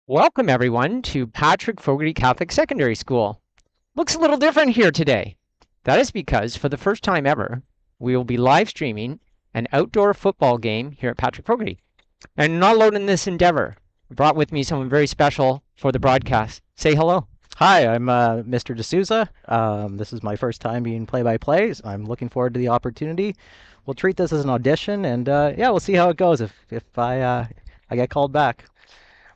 Welcome everyone to Patrick Fogarty Catholic Secondary School. Looks a little different here today. That is because for the first time ever, we will be live streaming an outdoor football game here at Patrick Fogarty. And not alone in this endeavor. I brought with me someone very special for the broadcast. Say hello. Hi, I'm Mr. D'Souza. This is my first time being play-by-play. So I'm looking forward to the opportunity. We'll treat this as an audition, and yeah, we'll see how it goes if I get called back.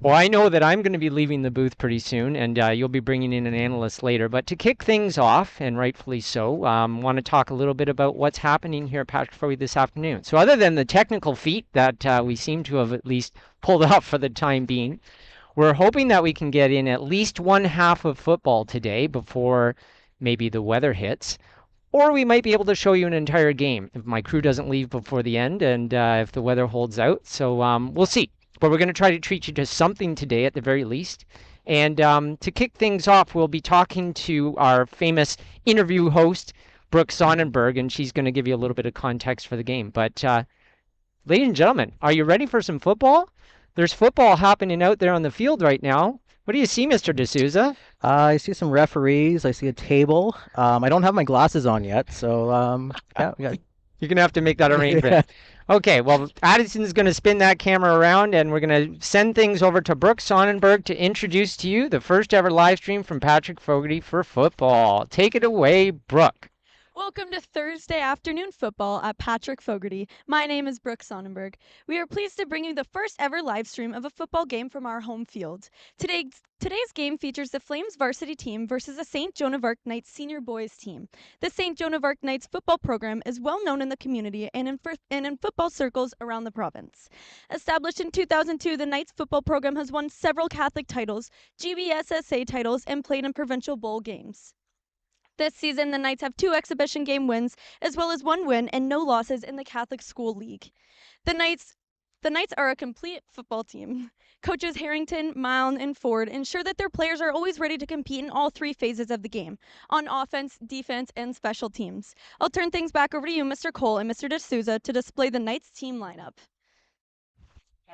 Well, I know that I'm going to be leaving the booth pretty soon, and you'll be bringing in an analyst later. But to kick things off, and rightfully so, want to talk a little bit about what's happening here at Patrick Fogarty this afternoon. So other than the technical feat that we seem to have at least pulled off for the time being, we're hoping that we can get in at least one half of football today before maybe the weather hits. Or we might be able to show you an entire game if my crew doesn't leave before the end and if the weather holds out. So we'll see. But we're going to try to treat you to something today at the very least. And to kick things off, we'll be talking to our famous interview host, Brooke Sonnenberg, and she's going to give you a little bit of context for the game. But ladies and gentlemen, are you ready for some football? There's football happening out there on the field right now. What do you see, Mr. D'Souza? I see some referees. I see a table. I don't have my glasses on yet, so yeah, You're going to have to make that arrangement. Okay, well, Addison's going to spin that camera around, and we're going to send things over to Brooke Sonnenberg to introduce to you the first ever live stream from Patrick Fogarty for football. Take it away, Brooke. Welcome to Thursday afternoon football at Patrick Fogarty. My name is Brooke Sonnenberg. We are pleased to bring you the first ever live stream of a football game from our home field. Today's game features the Flames Varsity team versus the St. Joan of Arc Knights senior boys team. The St. Joan of Arc Knights football program is well known in the community and in football circles around the province. Established in 2002, the Knights football program has won several Catholic titles, GBSSA titles, and played in provincial bowl games. This season, the Knights have 2 exhibition game wins, as well as 1 win and no losses in the Catholic School League. The Knights are a complete football team. Coaches Harrington, Milne, and Ford ensure that their players are always ready to compete in all 3 phases of the game, on offense, defense, and special teams. I'll turn things back over to you, Mr. Cole and Mr. D'Souza, to display the Knights team lineup.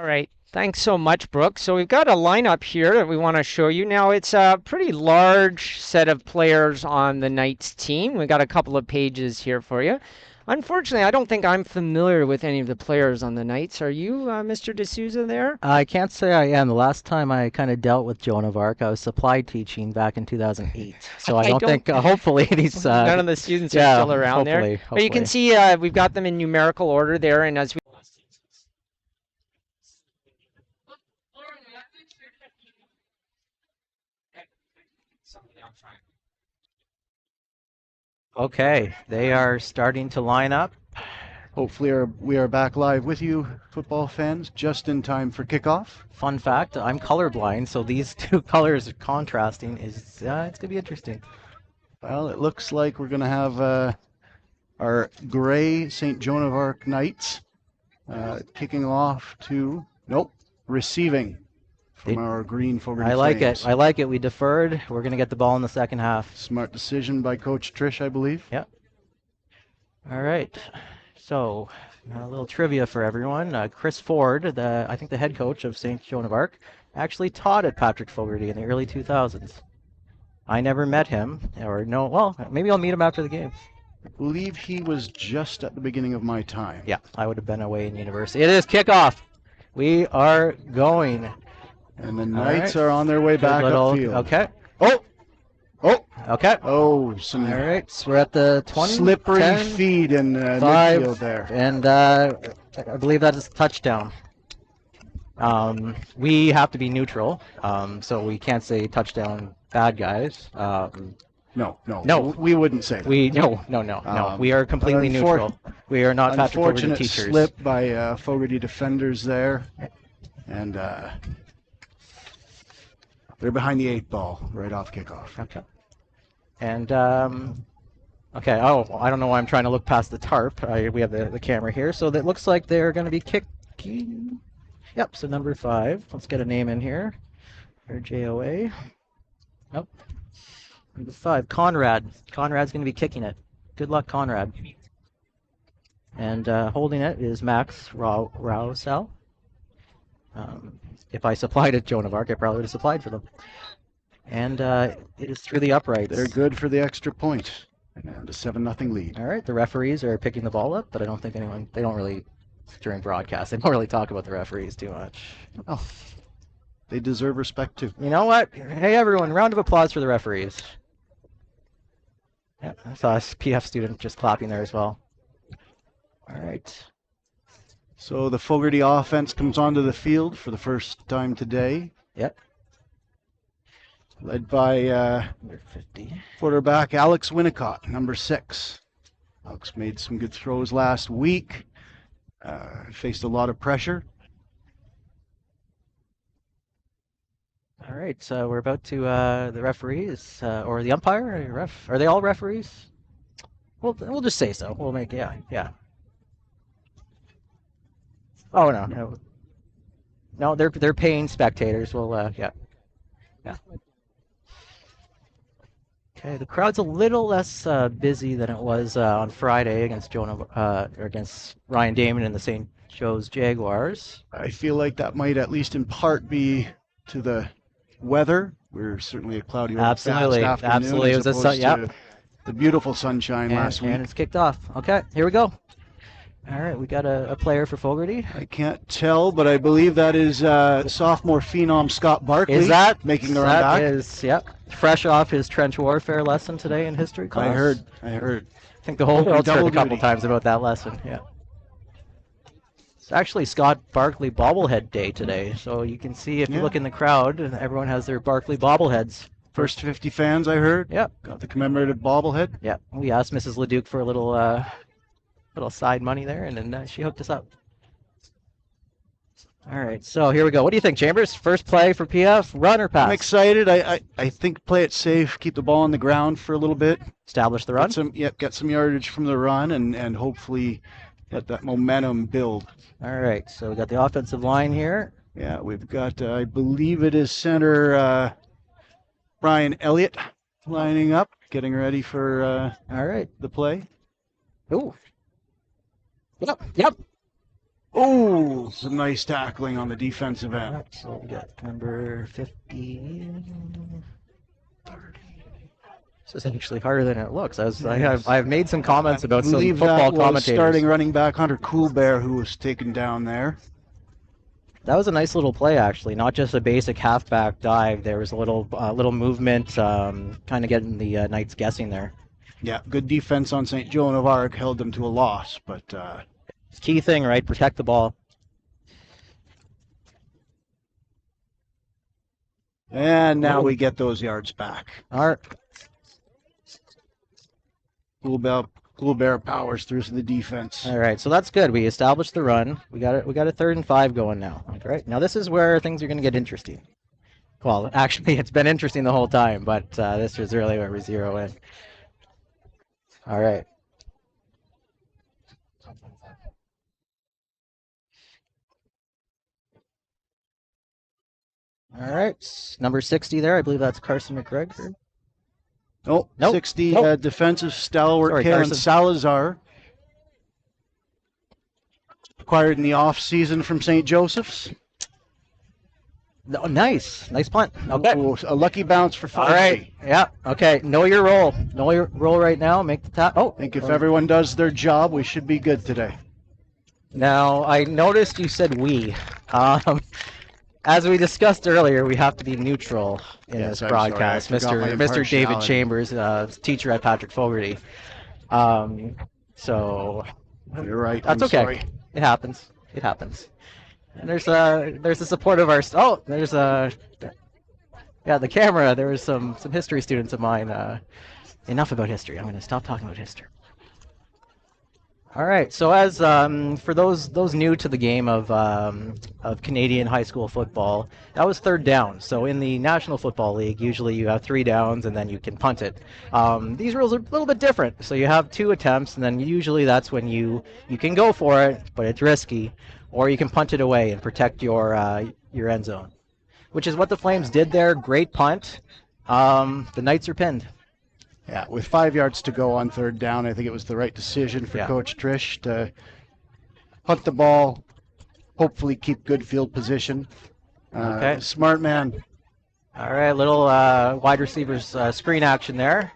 All right. Thanks so much, Brooke. So we've got a lineup here that we want to show you. Now, it's a pretty large set of players on the Knights team. We've got a couple of pages here for you. Unfortunately, I don't think I'm familiar with any of the players on the Knights. Are you, Mr. D'Souza, there? I can't say I am. The last time I kind of dealt with Joan of Arc, I was supply teaching back in 2008. So I don't think, hopefully, these... None of the students are still around there. But you can see we've got them in numerical order there, and as we... Okay, they are starting to line up. Hopefully we are back live with you, football fans, just in time for kickoff. Fun fact, I'm colorblind, so these 2 colors contrasting is it's going to be interesting. Well, it looks like we're going to have our gray St. Joan of Arc Knights kicking off to, receiving from our green Fogarty I like Flames. it. I like it. We deferred. We're going to get the ball in the second half. Smart decision by Coach Trish, I believe. Yep. All right. So, a little trivia for everyone. Chris Ford, I think the head coach of St. Joan of Arc, actually taught at Patrick Fogarty in the early 2000s. I never met him, well, maybe I'll meet him after the game. I believe he was just at the beginning of my time. Yeah, I would have been away in university. It is kickoff. We are going. And the Knights are on their way back upfield. Okay. Oh! Okay. Oh, some All right, so we're at the 20. slippery 10, feed in 5, midfield there. And I believe that is a touchdown. We have to be neutral, so we can't say touchdown bad guys. No, No. we wouldn't say that. No. We are completely neutral. We are not Patrick Fogarty Unfortunate teachers. slip by Fogarty defenders there, and they're behind the 8 ball right off kickoff. Okay. And okay. Oh, I don't know why I'm trying to look past the tarp. We have the camera here, so that looks like they're going to be kicking. Yep. So number 5. Let's get a name in here. Or JOA. Nope. Number 5, Conrad. Conrad's going to be kicking it. Good luck, Conrad. And holding it is Max Rousel. If I supplied at Joan of Arc, I probably would have supplied for them. And it is through the uprights. They're good for the extra point. And a 7-0 lead. All right, the referees are picking the ball up, but I don't think they don't really, during broadcast, they don't really talk about the referees too much. Oh, they deserve respect too. You know what? Hey, everyone, round of applause for the referees. Yeah, I saw a PF student just clapping there as well. All right. So the Fogarty offense comes onto the field for the first time today. Yep. Led by Number 50. quarterback Alex Winnicott, number 6. Alex made some good throws last week. Faced a lot of pressure. All right, so we're about to the referees or the umpire. Ref? Are they all referees? We'll just say so. We'll make yeah. Oh no, they're paying spectators. Well, yeah. Okay, the crowd's a little less busy than it was on Friday against or against Ryan Damon and the St. Joe's Jaguars. I feel like that might at least in part be to the weather. We're certainly a cloudy, Absolutely, overcast afternoon. absolutely. It was to the beautiful sunshine last week. And it's kicked off. Okay, here we go. All right, we got a player for Fogarty. I can't tell, but I believe that is sophomore phenom Scott Barkley. Is that making the run back? That is, yep. Fresh off his trench warfare lesson today in history class. I heard. I think the whole world's heard a couple times about that lesson. Yeah. It's actually Scott Barkley bobblehead day today, so you can see if you look in the crowd, and everyone has their Barkley bobbleheads. First 50 fans, I heard. Yep. Got the commemorative bobblehead. Yeah. We asked Mrs. Leduc for a little side money there, and then she hooked us up. All right, so here we go. What do you think, Chambers? First play for PF, run or pass? I'm excited. I think play it safe, keep the ball on the ground for a little bit. Establish the run? Get some yardage from the run, and hopefully let that momentum build. All right, so we got the offensive line here. Yeah, we've got, I believe it is center Brian Elliott lining up, getting ready for all right, the play. Ooh. Yep. Oh, some nice tackling on the defensive end. Right, so we got number 50. 30. This is actually harder than it looks. I've made some comments about some football commentators. Starting running back Hunter Coolbear, who was taken down there. That was a nice little play, actually. Not just a basic halfback dive. There was a little movement, kind of getting the Knights guessing there. Yeah, good defense on St. Joan of Arc held them to a loss, but key thing, right? Protect the ball. And now we get those yards back. All right. Coolbear powers through to the defense. All right, so that's good. We established the run. We got a 3rd and 5 going now. All right, now this is where things are going to get interesting. Well, actually, it's been interesting the whole time, but this is really where we zero in. All right. All right, number 60 there. I believe that's Carson McGregor. Nope. 60 defensive stalwart Karen Salazar. Acquired in the off-season from St. Joseph's. Oh, nice punt. Okay. Oh, a lucky bounce for 5. All right. Yeah. Okay. Know your role. Know your role right now. Make the tap. Oh. I think if everyone does their job, we should be good today. Now, I noticed you said we. As we discussed earlier, we have to be neutral in this broadcast. Mr. David Chambers, teacher at Patrick Fogarty. So you're right. That's okay. Sorry. It happens. And there's the support of our. Oh, there's the camera. There was some history students of mine. Enough about history. I'm going to stop talking about history. All right. So as for those new to the game of Canadian high school football, that was 3rd down. So in the National Football League, usually you have 3 downs and then you can punt it. These rules are a little bit different. So you have 2 attempts, and then usually that's when you can go for it, but it's risky, or you can punt it away and protect your end zone, which is what the Flames did there. Great punt. The Knights are pinned. Yeah, with 5 yards to go on 3rd down, I think it was the right decision for Coach Trish to punt the ball, hopefully keep good field position. Okay. Smart man. All right, little wide receivers screen action there.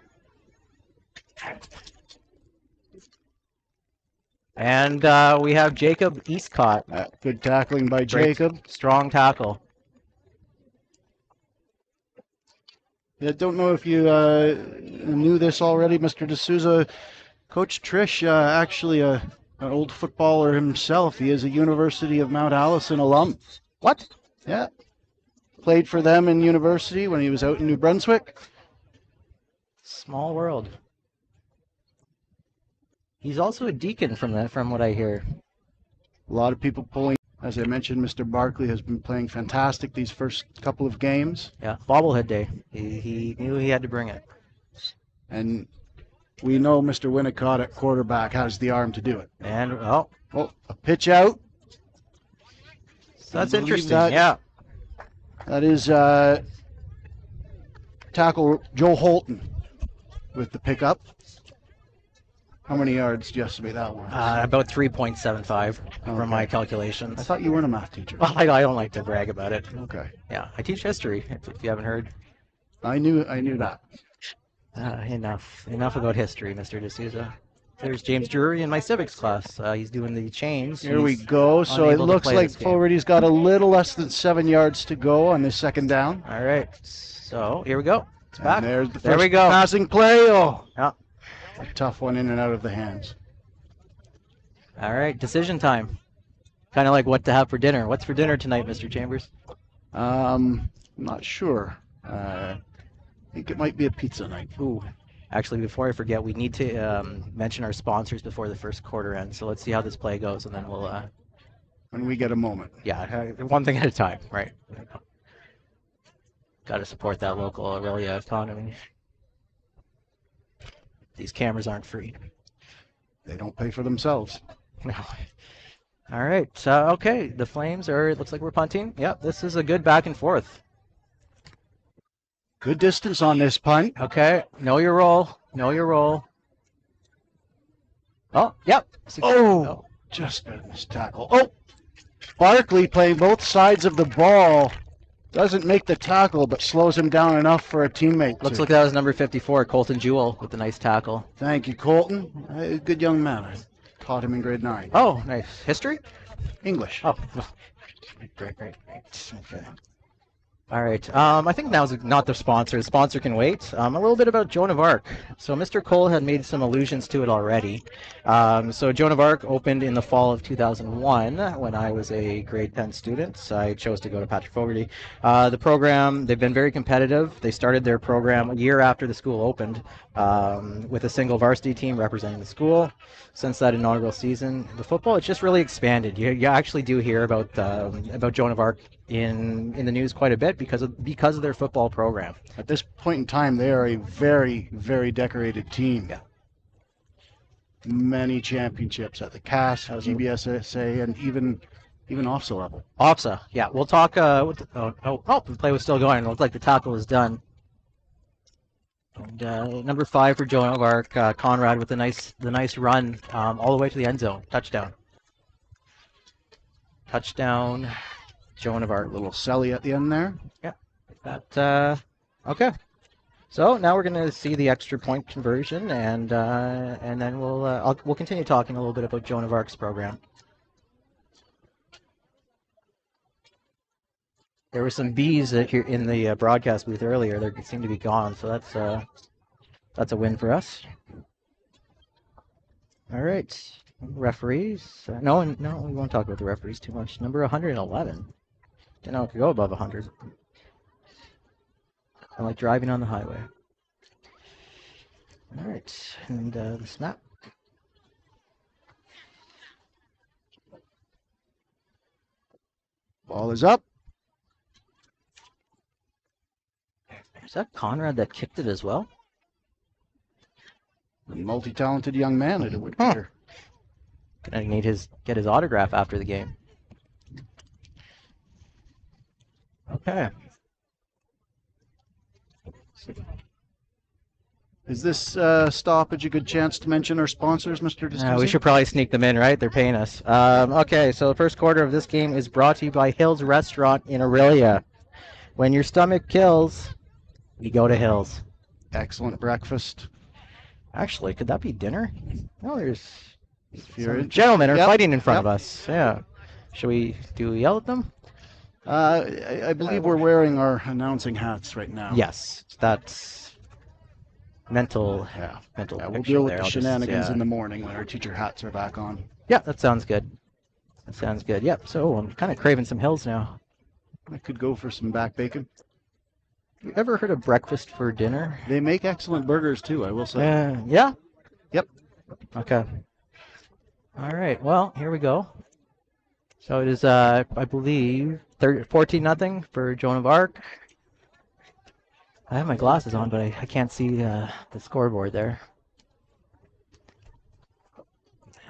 And we have Jacob Eastcott. Good tackling by Great, Jacob. strong tackle. I don't know if you knew this already, Mr. D'Souza. Coach Trish, actually an old footballer himself. He is a University of Mount Allison alum. What? Yeah. Played for them in university when he was out in New Brunswick. Small world. He's also a deacon from what I hear. A lot of people pulling. As I mentioned, Mr. Barkley has been playing fantastic these first couple of games. Yeah, bobblehead day. He knew he had to bring it. And we know Mr. Winnicott at quarterback has the arm to do it. And, a pitch out. So that's interesting, yeah. That is tackle Joe Holton with the pickup. How many yards do you estimate that one? About 3.75 from my calculations. I thought you weren't a math teacher. Well, I don't like to brag about it. Okay. Yeah, I teach history, if you haven't heard. I knew that. Enough about history, Mr. D'Souza. There's James Drury in my civics class. He's doing the chains. Here we go. So it looks like Fogarty's got a little less than 7 yards to go on this second down. All right. So here we go. It's back. There's the there first we go. Passing play. Oh, yeah. A tough one in and out of the hands. All right. Decision time. Kind of like what to have for dinner. What's for dinner tonight, Mr. Chambers? I'm not sure. I think it might be a pizza night. Ooh. Actually, before I forget, we need to mention our sponsors before the first quarter ends. So let's see how this play goes, and then we'll... when we get a moment. Yeah, one thing at a time, right? Got to support that local Aurelia economy. These cameras aren't free. They don't pay for themselves. No. All right. Okay. The Flames it looks like we're punting. Yep. This is a good back and forth. Good distance on this punt. Okay. Know your role. Know your role. Oh, yep. Oh, just a missed tackle. Oh, Barkley playing both sides of the ball. Doesn't make the tackle, but slows him down enough for a teammate. Looks like that was number 54, Colton Jewell, with a nice tackle. Thank you, Colton. A good young man. I taught him in grade 9. Oh, nice. History? English. Oh, great. Okay. All right. I think now's not the sponsor. The sponsor can wait. A little bit about Joan of Arc. So Mr. Cole had made some allusions to it already. So Joan of Arc opened in the fall of 2001 when I was a grade 10 student. I chose to go to Patrick Fogarty. The program, they've been very competitive. They started their program a year after the school opened with a single varsity team representing the school. Since that inaugural season, the football, it's just really expanded. You actually do hear about Joan of Arc in the news quite a bit because of their football program. At this point in time, they are a very, very decorated team. Yeah. Many championships at the CAS, GBSSA, and even OFSA level. OFSA, yeah. We'll talk. The play was still going. It looked like the tackle was done. And number 5 for Joan of Arc, Conrad with the nice run all the way to the end zone. Touchdown. Joan of Arc. A little celly at the end there. Yeah. Okay. So now we're going to see the extra point conversion, and then we'll continue talking a little bit about Joan of Arc's program. There were some bees here in the broadcast booth earlier. They seem to be gone, so that's a win for us. All right, referees. No, we won't talk about the referees too much. Number 111. Didn't know it could go above 100. I like driving on the highway. All right, and the snap. Ball is up. Is that Conrad that kicked it as well? A multi-talented young man, it would appear. Gonna get his autograph after the game. Okay. Is this stoppage a good chance to mention our sponsors, Mr. D'Souza? We should probably sneak them in, right? They're paying us. Okay, so the first quarter of this game is brought to you by Hills Restaurant in Aurelia. When your stomach kills, you go to Hills. Excellent breakfast. Actually, could that be dinner? No, there's If you're some interested. gentlemen are Yep, fighting in front yep. of us. Yeah. Should we yell at them? I believe we're wearing our announcing hats right now. Yes, that's mental. Yeah. Mental. Yeah, we'll picture deal with there. the I'll just- shenanigans yeah. in the morning when our teacher hats are back on. Yeah, that sounds good. That sounds good. Yep. So I'm kind of craving some Hills now. I could go for some back bacon. You ever heard of breakfast for dinner? They make excellent burgers too, I will say. Yeah. Yep. Okay. All right. Well, here we go. So it is, I believe, 14-0 for Joan of Arc. I have my glasses on, but I can't see the scoreboard there.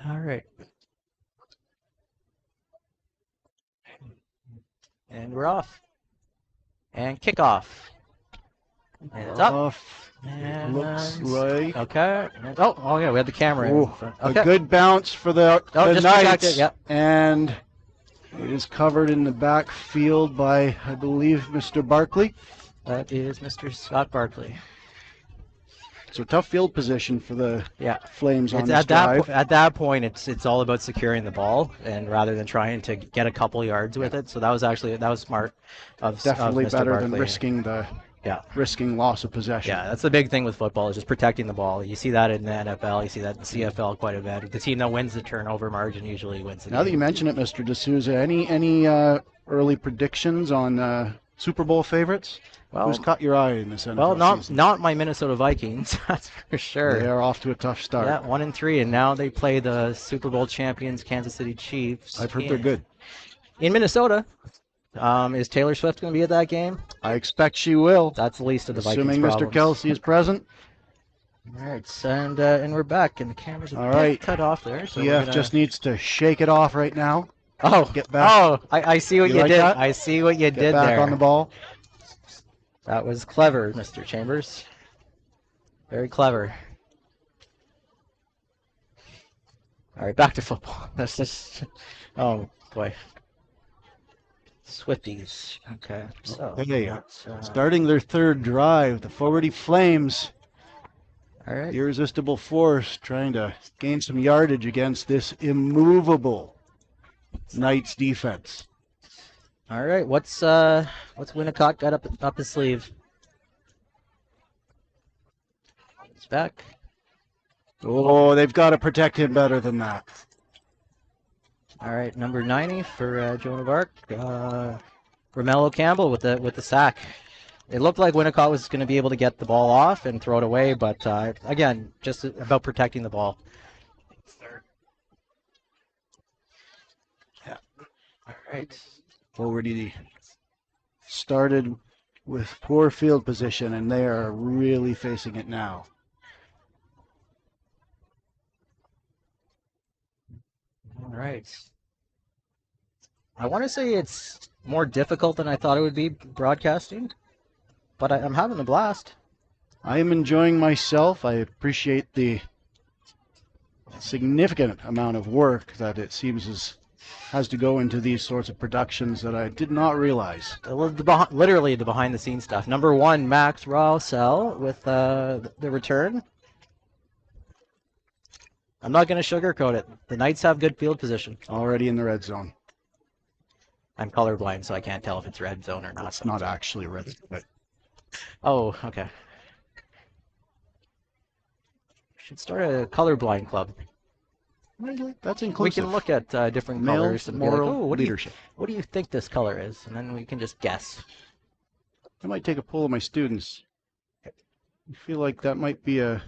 All right. And we're off. And kickoff. And it's up. Off. And Looks like okay. And, oh yeah, we had the camera in front. Okay. a good bounce for the just Knights. protected, yep. And it is covered in the backfield by, I believe, Mr. Barkley. That is Mr. Scott Barkley. So tough field position for the Flames on It's this drive. at that point, it's all about securing the ball, and rather than trying to get a couple yards with it. So that was smart. Definitely of Mr. better Barkley. than risking loss of possession. Yeah, that's the big thing with football is just protecting the ball. You see that in the NFL, you see that in the CFL quite a bit. The team that wins the turnover margin usually wins the game. Now that you mention it, Mr. D'Souza, any early predictions on Super Bowl favorites? Well, who's caught your eye in this NFL well, season? not my Minnesota Vikings, that's for sure. They are off to a tough start. Yeah, 1-3, and now they play the Super Bowl champions Kansas City Chiefs. I've heard they're good. In Minnesota. Is Taylor Swift going to be at that game? I expect she will. That's the least of the Vikings Assuming problems. Mr. Kelsey is present. All right, and we're back, and the camera's All right. cut off there. So just needs to shake it off right now. Oh, get back. Oh, I see what you like did. that? I see what you Get did back there. on the ball. That was clever, Mr. Chambers. Very clever. All right, back to football. That's just, oh boy. Swifties. Okay. So Okay, starting their third drive, the Fogarty Flames. All right. Irresistible force trying to gain some yardage against this immovable Knights defense. All right. What's Winnicott got up his sleeve? It's back. Oh, they've got to protect him better than that. All right, number 90 for Joan of Arc. Romello Campbell with the sack. It looked like Winnicott was going to be able to get the ball off and throw it away, but again, just about protecting the ball. Yeah. All right. Fogarty started with poor field position, and they are really facing it now. All right. I want to say it's more difficult than I thought it would be broadcasting, but I'm having a blast. I am enjoying myself. I appreciate the significant amount of work that it seems has to go into these sorts of productions that I did not realize. Literally the behind-the-scenes stuff. Number 1, Max Rawsell with the return. I'm not going to sugarcoat it. The Knights have good field position. Already in the red zone. I'm colorblind, so I can't tell if it's red zone or not. It's not actually red, but oh, okay. Should start a colorblind club. That's inclusive. We can look at different Male colors and moral be like, oh, leadership. What do you think this color is? And then we can just guess. I might take a poll of my students. I feel like that might be a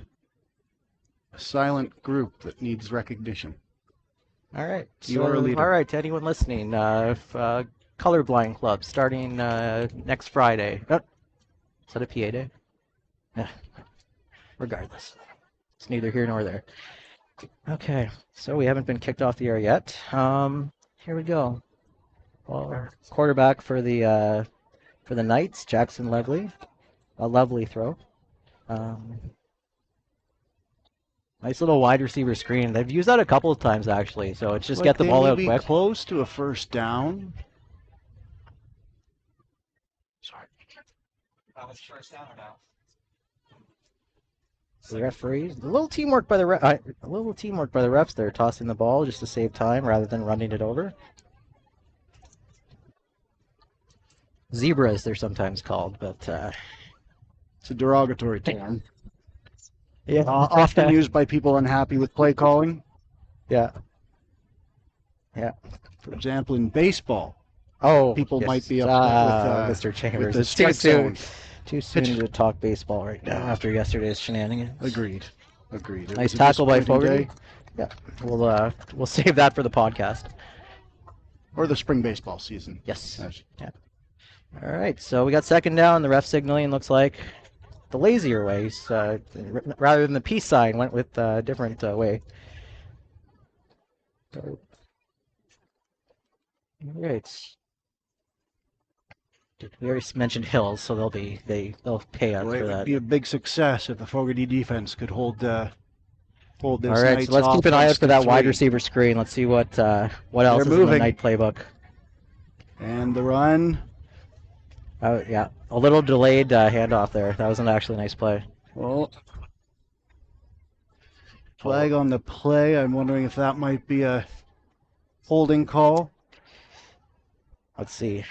silent group that needs recognition. All right. You're a leader. All right, to anyone listening, colorblind club starting next Friday. Oh, is that a PA day? Yeah. Regardless, it's neither here nor there. Okay, so we haven't been kicked off the air yet. Here we go. Well, quarterback for the Knights, Jackson Lovely. A lovely throw. Nice little wide receiver screen. They've used that a couple of times actually, so it's just Like get the they ball may out be quick. close to a first down. Sorry. That was first down or no? The referees, a little teamwork by the refs there, tossing the ball just to save time rather than running it over. Zebras, they're sometimes called, but It's a derogatory term. yeah, Often used by people unhappy with play calling. yeah. For example, in baseball, Oh, people yes. might be upset Mr. Chambers. the It's too strike soon. zone. Too soon Pitch. to talk baseball right now Yeah. after yesterday's shenanigans. Agreed. It Nice was a tackle by disappointing Fogarty. day. Yeah, we'll save that for the podcast. Or the spring baseball season. Yes. Yes. Yeah. All right, so we got second down. The ref signaling looks like the lazier way. Rather than the peace sign, went with a different way. All right. We already mentioned Hills, so they'll pay us Well, it for would that. be a big success if the Fogarty defense could hold this All right, Knights so let's keep an eye out offense for to that wide 3. receiver screen. Let's see what else is in the moving. Knight playbook. And the run. Oh yeah, a little delayed handoff there. That was an actually nice play. Well, flag on the play. I'm wondering if that might be a holding call. Let's see.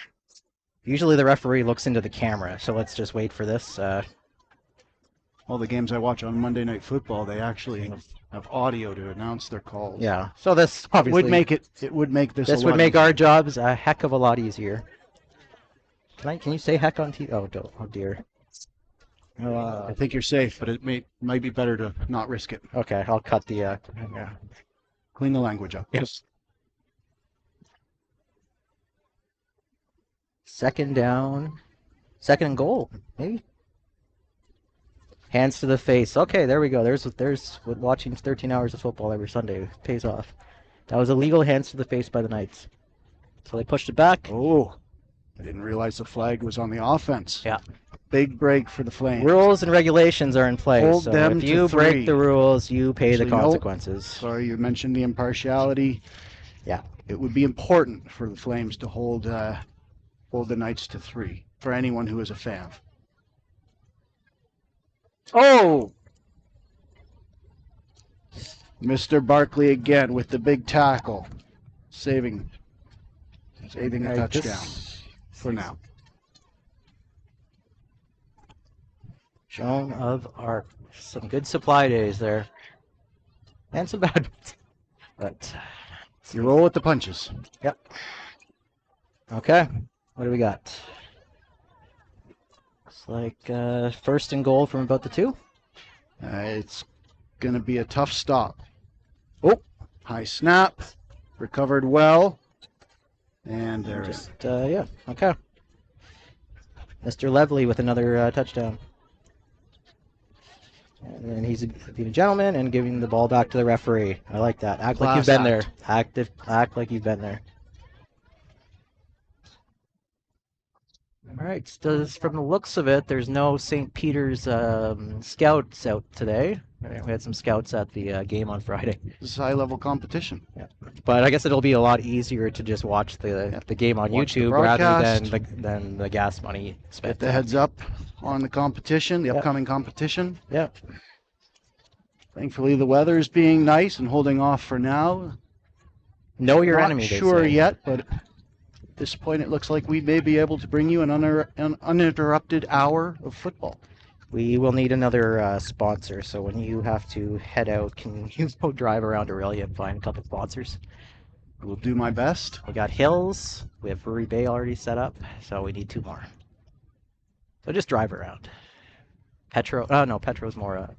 Usually the referee looks into the camera, so let's just wait for this. All the games I watch on Monday Night Football, they actually have audio to announce their calls. Yeah. So this obviously It would make this. This a would lot make easier. our jobs a heck of a lot easier. Can you say heck on TV? Oh dear. I think you're safe, but it might be better to not risk it. Okay, I'll cut the. Yeah. Clean the language up. Yes. Second down. Second and goal, maybe. Hands to the face. Okay, there we go. There's what watching 13 hours of football every Sunday pays off. That was illegal hands to the face by the Knights. So they pushed it back. Oh, I didn't realize the flag was on the offense. Yeah. Big break for the Flames. Rules and regulations are in place. Hold so them if to you 3. break the rules, you pay the Actually, no. consequences. Sorry, you mentioned the impartiality. Yeah. It would be important for the Flames to hold the Knights to 3 for anyone who is a fan. Oh! Mr. Barkley again with the big tackle, saving a touchdown for now. Joan of Arc. Some good supply days there. And some bad ones. But You roll with the punches. yep. Okay. What do we got? Looks like first and goal from about the 2. It's going to be a tough stop. Oh. High snap, recovered well, and there it is. Yeah. Okay. Mr. Levely with another touchdown. And then he's being a gentleman and giving the ball back to the referee. I like that. Act like you've Class been there. act. Act like you've been there. All right. From the looks of it, there's no St. Peter's scouts out today. We had some scouts at the game on Friday. This is high-level competition. Yeah. But I guess it'll be a lot easier to just watch the game on Watch the YouTube rather broadcast. than the gas money spent. Get the heads up on the competition, the upcoming competition. Yeah. Thankfully, the weather is being nice and holding off for now. Know your Not enemy. They sure say. yet, but at this point, it looks like we may be able to bring you an uninterrupted hour of football. We will need another sponsor, so when you have to head out, can you go drive around Aurelia and find a couple sponsors? I will do my best. We got Hills, we have Brewery Bay already set up, so we need 2 more. So just drive around. Petro's more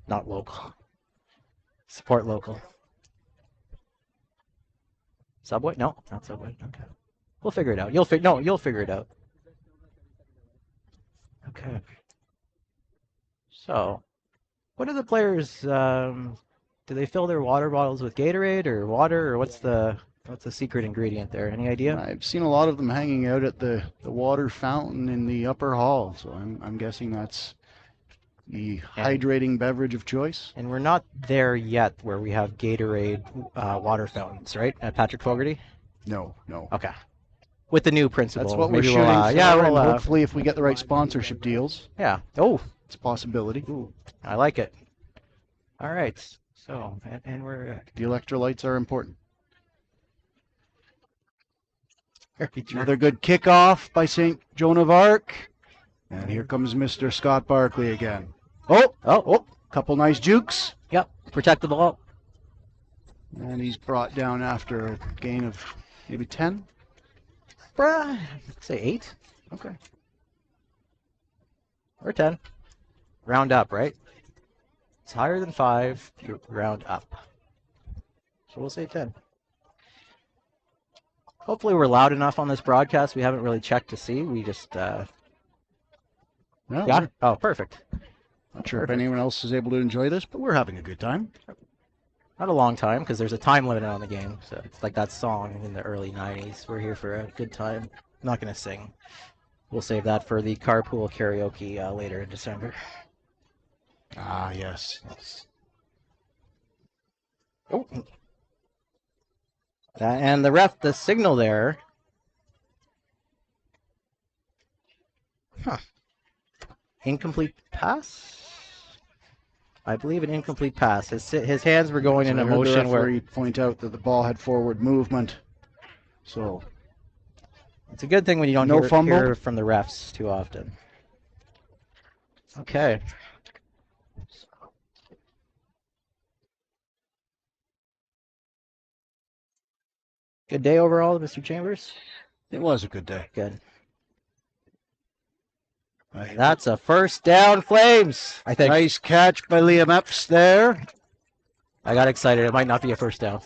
not local. Support local. Subway? No, not Subway. Okay. We'll figure it out. You'll figure it out. Okay. So, what do the players do they fill their water bottles with Gatorade or water, or what's the secret ingredient there? Any idea? I've seen a lot of them hanging out at the water fountain in the upper hall, so I'm guessing that's The hydrating beverage of choice. And we're not there yet where we have Gatorade water fountains, right? At Patrick Fogarty? No, no. Okay. With the new principal. That's what maybe we're shooting we'll, for, yeah, and we'll, hopefully if we get the right sponsorship deals, yeah. Oh, it's a possibility. ooh, I like it. All right. So, and we're The electrolytes are important. very true. Another good kickoff by St. Joan of Arc. And here comes Mr. Scott Barkley again. Oh, couple nice jukes. Yep, protect the ball. And he's brought down after a gain of maybe 10. Bruh, say 8. Okay. Or 10. Round up, right? It's higher than 5. You round up. So we'll say 10. Hopefully we're loud enough on this broadcast. We haven't really checked to see. We just No, yeah. Oh, perfect. Not sure if anyone else is able to enjoy this, but we're having a good time. Not a long time because there's a time limit on the game. So it's like that song in the early 90s. We're here for a good time. I'm not going to sing. We'll save that for the carpool karaoke later in December. Ah, yes. Oh. And the signal there. Huh. Incomplete pass? I believe an incomplete pass. His hands were going in a motion where he point out that the ball had forward movement. So it's a good thing when you don't hear from the refs too often. Okay. Good day overall, Mr. Chambers? it was a good day. Good. That's a first down, Flames, I think. Nice catch by Liam Epps there. I got excited. It might not be a first down.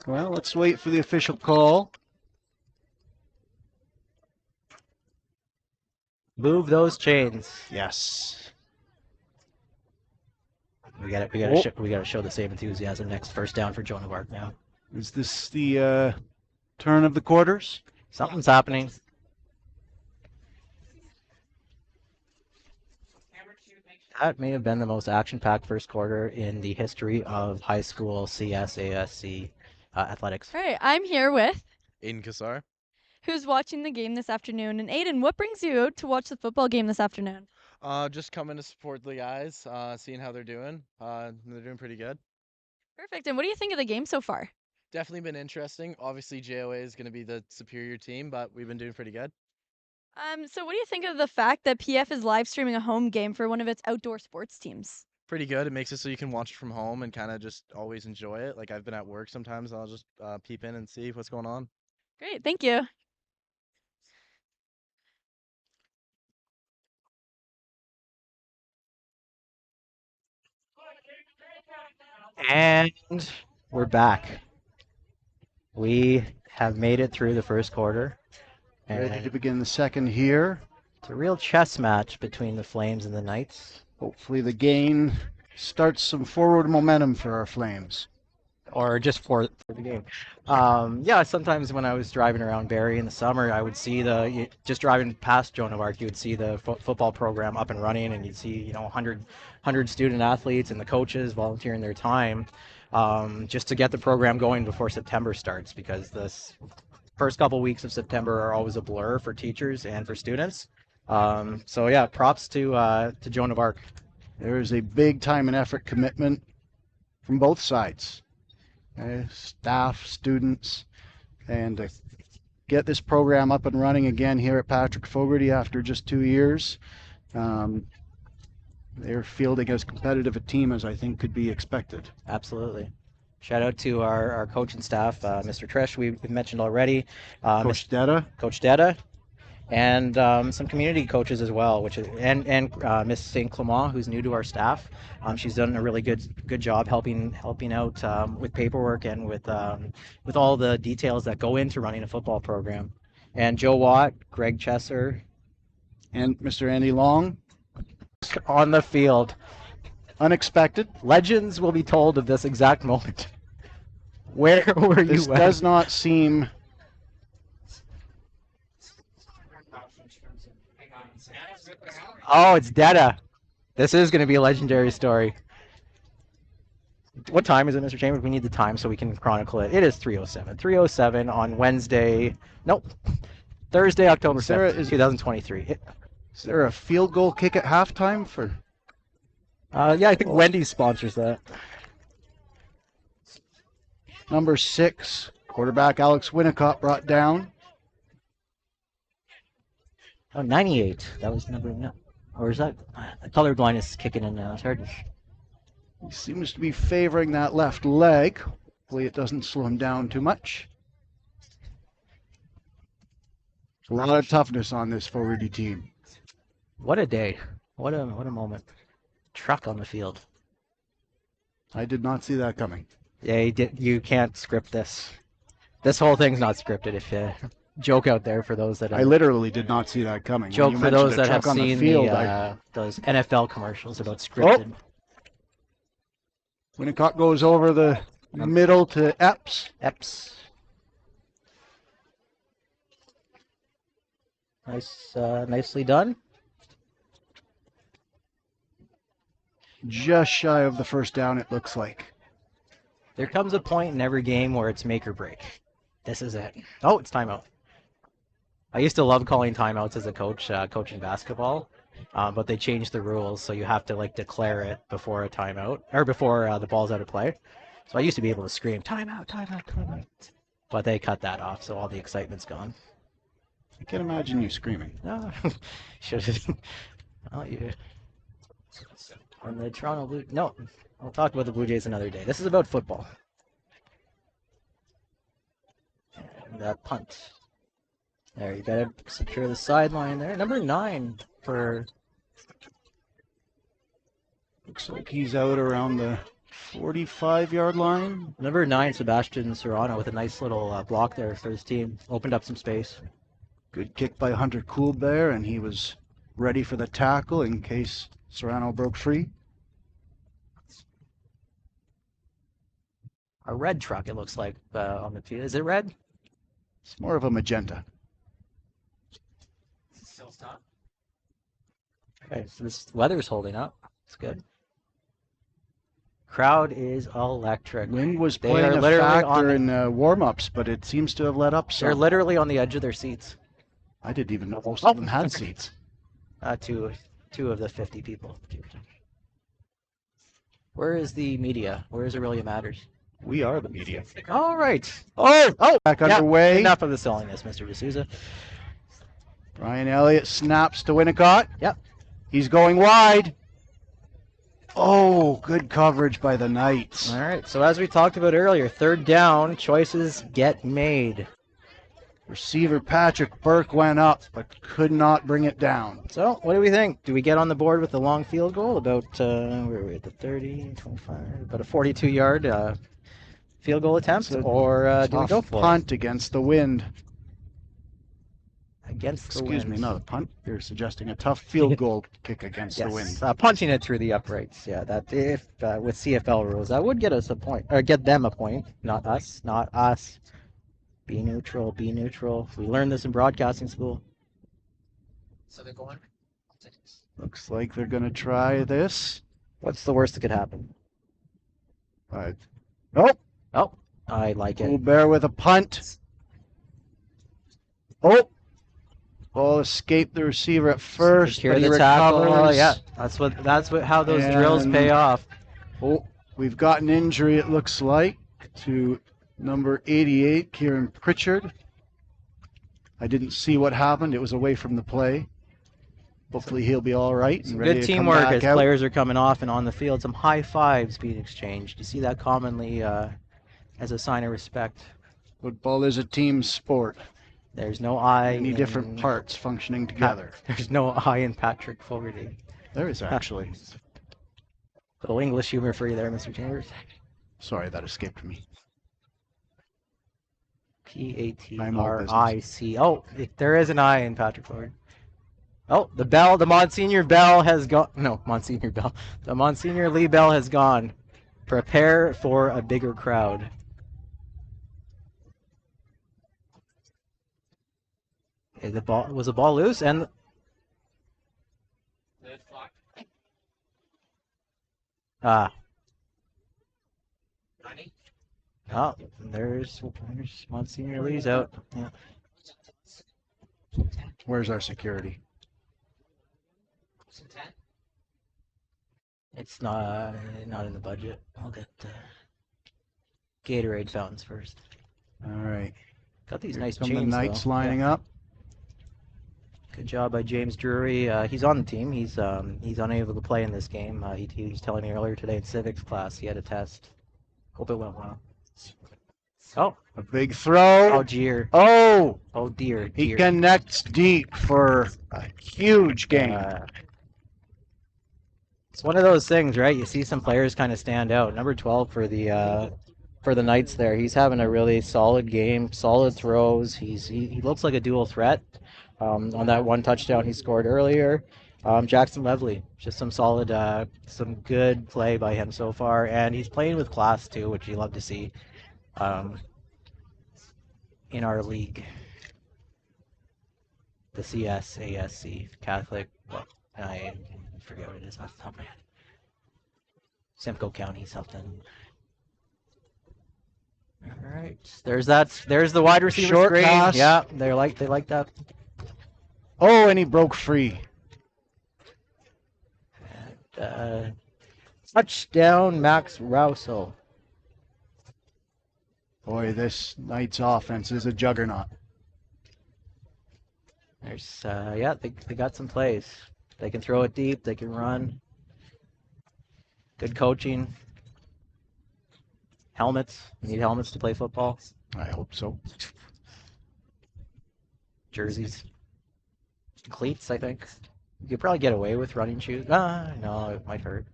Well, let's wait for the official call. Move those chains. Yes. We got to show the same enthusiasm next first down for Joan of Arc now. Is this the turn of the quarters? Something's happening. That may have been the most action-packed first quarter in the history of high school C.S.A.S.C. Athletics. All right, I'm here with Aiden Kassar. who's watching the game this afternoon. And Aiden, what brings you out to watch the football game this afternoon? Just coming to support the guys, seeing how they're doing. They're doing pretty good. Perfect. And what do you think of the game so far? Definitely been interesting. Obviously, JOA is going to be the superior team, but we've been doing pretty good. So what do you think of the fact that PF is live streaming a home game for one of its outdoor sports teams? Pretty good. It makes it so you can watch it from home and kind of just always enjoy it. Like I've been at work sometimes, I'll just peep in and see what's going on. Great, thank you. And we're back. We have made it through the first quarter. Ready to begin the second here. It's a real chess match between the Flames and the Knights. Hopefully the gain starts some forward momentum for our Flames. Or just for the game. Yeah, sometimes when I was driving around Barrie in the summer, I would see just driving past Joan of Arc, you would see the football program up and running, and you'd see 100 student athletes and the coaches volunteering their time just to get the program going before September starts, because this first couple weeks of September are always a blur for teachers and for students. So yeah, props to Joan of Arc. There is a big time and effort commitment from both sides. Staff, students, and to get this program up and running again here at Patrick Fogarty after just 2 years. They're fielding as competitive a team as I think could be expected. Absolutely. Shout out to our coach and staff, Mr. Trish, we've mentioned already. Coach Detta. Coach Detta. And some community coaches as well, and Miss St. Clement, who's new to our staff. She's done a really good job helping out with paperwork and with all the details that go into running a football program. And Joe Watt, Greg Chesser, and Mr. Andy Long on the field. Unexpected. Legends will be told of this exact moment. Where were you? This does not seem. Oh, it's Detta. This is going to be a legendary story. What time is it, Mr. Chambers? We need the time so we can chronicle it. It is 3:07. 3:07 on Wednesday. Nope. Thursday, October Sarah, 5th, 2023. Is there a field goal kick at halftime for? Yeah, I think Wendy's sponsors that. Number 6, quarterback Alex Winnicott brought down. Oh, 98. That was number 9. Or is that? Colorblind is kicking in now. It's hard to... He seems to be favoring that left leg. Hopefully it doesn't slow him down too much. A lot of toughness on this Fogarty team. What a day. What a moment. Truck on the field. I did not see that coming. Yeah, you can't script this. This whole thing's not scripted. If joke out there for those that I literally did not see that coming. When joke you for mentioned those a that have truck on the seen field, those NFL commercials about scripted. Winnicott goes over the middle to Epps. Epps. Nicely done. Just shy of the first down, it looks like. There comes a point in every game where it's make or break. This is it. Oh, it's timeout. I used to love calling timeouts as a coach, coaching basketball, but they changed the rules, so you have to like declare it before a timeout or before the ball's out of play. So I used to be able to scream timeout, timeout, timeout, but they cut that off, so all the excitement's gone. I can't imagine you screaming. No, should have. Oh, you. On the Toronto Blue. No, we'll talk about the Blue Jays another day. This is about football. And punt. There, you gotta secure the sideline there. Number 9 for. Looks like he's out around the 45-yard line. Number 9, Sebastian Serrano, with a nice little block there for his team. Opened up some space. Good kick by Hunter Coolbear, and he was ready for the tackle in case Serrano broke free. A red truck, it looks like, on the field. Is it red? It's more of a magenta. Okay, so this weather's holding up. It's good. Crowd is electric. Wind was They playing are a literally factor in warm-ups, but it seems to have let up some. They're literally on the edge of their seats. I didn't even know most of them had seats. Two of the 50 people. Where is the media? Where is it really matters? We are the media. All right. Oh! Back Yeah, underway. enough of the silliness, Mr. D'Souza. Brian Elliott snaps to Winnicott. Yep. He's going wide. Oh, good coverage by the Knights. All right. So as we talked about earlier, third down, choices get made. Receiver Patrick Burke went up, but could not bring it down. So what do we think? Do we get on the board with the long field goal? About, where are we at the 30, 25, about a 42-yard field goal attempt? Or do we go for punt against the wind. Against the Excuse wind. me, not a punt. You're suggesting a tough field goal kick against the wind. Punching it through the uprights. Yeah, that if with CFL rules, that would get us a point, or get them a point, not us, not us. Be neutral. Be neutral. We learned this in broadcasting school. So they're going. Looks like they're going to try this. What's the worst that could happen? Oh, I like it. Coolbear with a punt. Oh, ball escaped the receiver at first, Secure but he the tackle. recovers. Yeah, that's how those drills pay off. Oh, we've got an injury, it looks like, to number 88, Kieran Pritchard. I didn't see what happened. It was away from the play. Hopefully he'll be all right. And ready Good to come teamwork back as out. players are coming off and on the field. Some high fives being exchanged. You see that commonly as a sign of respect. Football is a team sport. There's no I. Many different parts functioning together. There's no I in Patrick Fogarty. There is actually. Little English humor for you there, Mr. Chambers. Sorry, that escaped me. Patric. Oh, there is an I in Patrick Fogarty. Oh, the Monsignor Bell has gone. No, Monsignor Bell. The Monsignor Lee Bell has gone. Prepare for a bigger crowd. Was the ball loose? And Ah. Oh, there's Monsignor Lee's out. Yeah. Where's our security? It's not in the budget. I'll get Gatorade fountains first. All right. Got these Here nice come the chains Knights though. lining Yeah. up. Good job by James Drury. He's on the team. He's unable to play in this game. He was telling me earlier today in civics class he had a test. Hope it went well. Oh, A big throw. oh dear. Oh, Oh dear. he Dear. connects deep for a huge gain. It's one of those things, right? You see some players kind of stand out. Number 12 for the Knights there. He's having a really solid game, solid throws. He looks like a dual threat on that one touchdown he scored earlier. Jackson Levely, just some solid, some good play by him so far, and he's playing with class too, which you love to see in our league. The C.S.S. Catholic. Well, I forget what it is off the top of my head. Simcoe County something. All right, there's the wide receiver Short screen. pass. Yeah, they like that. Oh, and he broke free. And, touchdown, Max Rousseau. Boy, this Knights offense is a juggernaut. There's yeah, they got some plays. They can throw it deep. They can run. Good coaching. Helmets. You need helmets to play football. I hope so. Jerseys. Cleats, I think. You could probably get away with running shoes. No, it might hurt.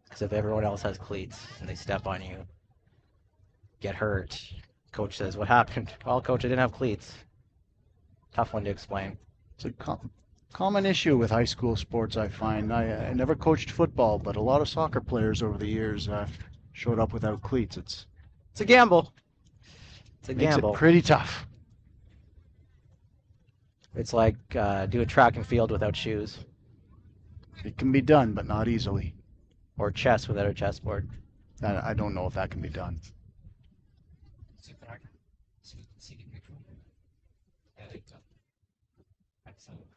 Because if everyone else has cleats and they step on you, get hurt. Coach says, "What happened?" Well, coach, I didn't have cleats. Tough one to explain. It's a common issue with high school sports, I find. I never coached football, but a lot of soccer players over the years showed up without cleats. It's a gamble. It's a Makes gamble. it pretty tough. It's like do a track and field without shoes, It can be done, but not easily. or chess without a chessboard. I don't know if that can be done.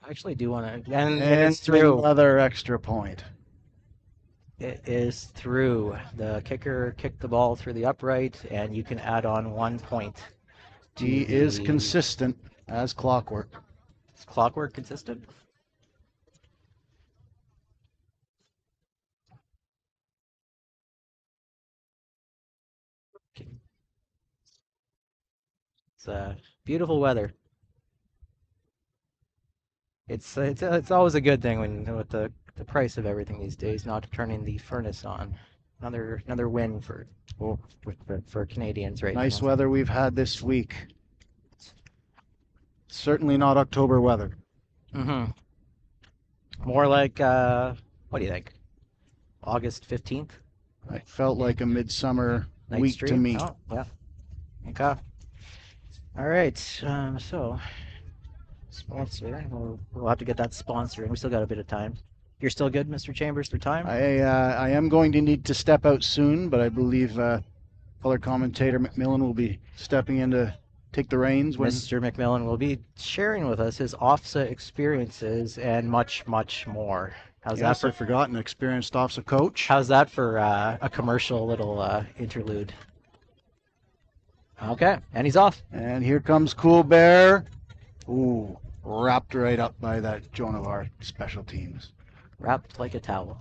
I actually do want to, and it's And through. another extra point. It is through. The kicker kicked the ball through the upright, and you can add on 1 point. He is consistent as clockwork. Is clockwork consistent? It's beautiful weather. It's always a good thing when with the price of everything these days, not turning the furnace on. Another win for Canadians right now. Nice weather we've had this week. Certainly not October weather. Mm-hmm. More like what do you think? August 15th? It felt like a midsummer Night week Street? to me. Oh, yeah. Okay. All right. So sponsor. We'll have to get that sponsor, and we still got a bit of time. You're still good, Mr. Chambers, for time? I am going to need to step out soon, but I believe color commentator McMillan will be stepping in to take the reins when Mr. McMillan will be sharing with us his OFSA experiences and much, much more. How's yes, that I've forgotten experienced OFSA coach. How's that for a commercial little interlude? Okay, and he's off. And here comes Cool Bear. Ooh, wrapped right up by that Joan of Arc special teams. Wrapped like a towel.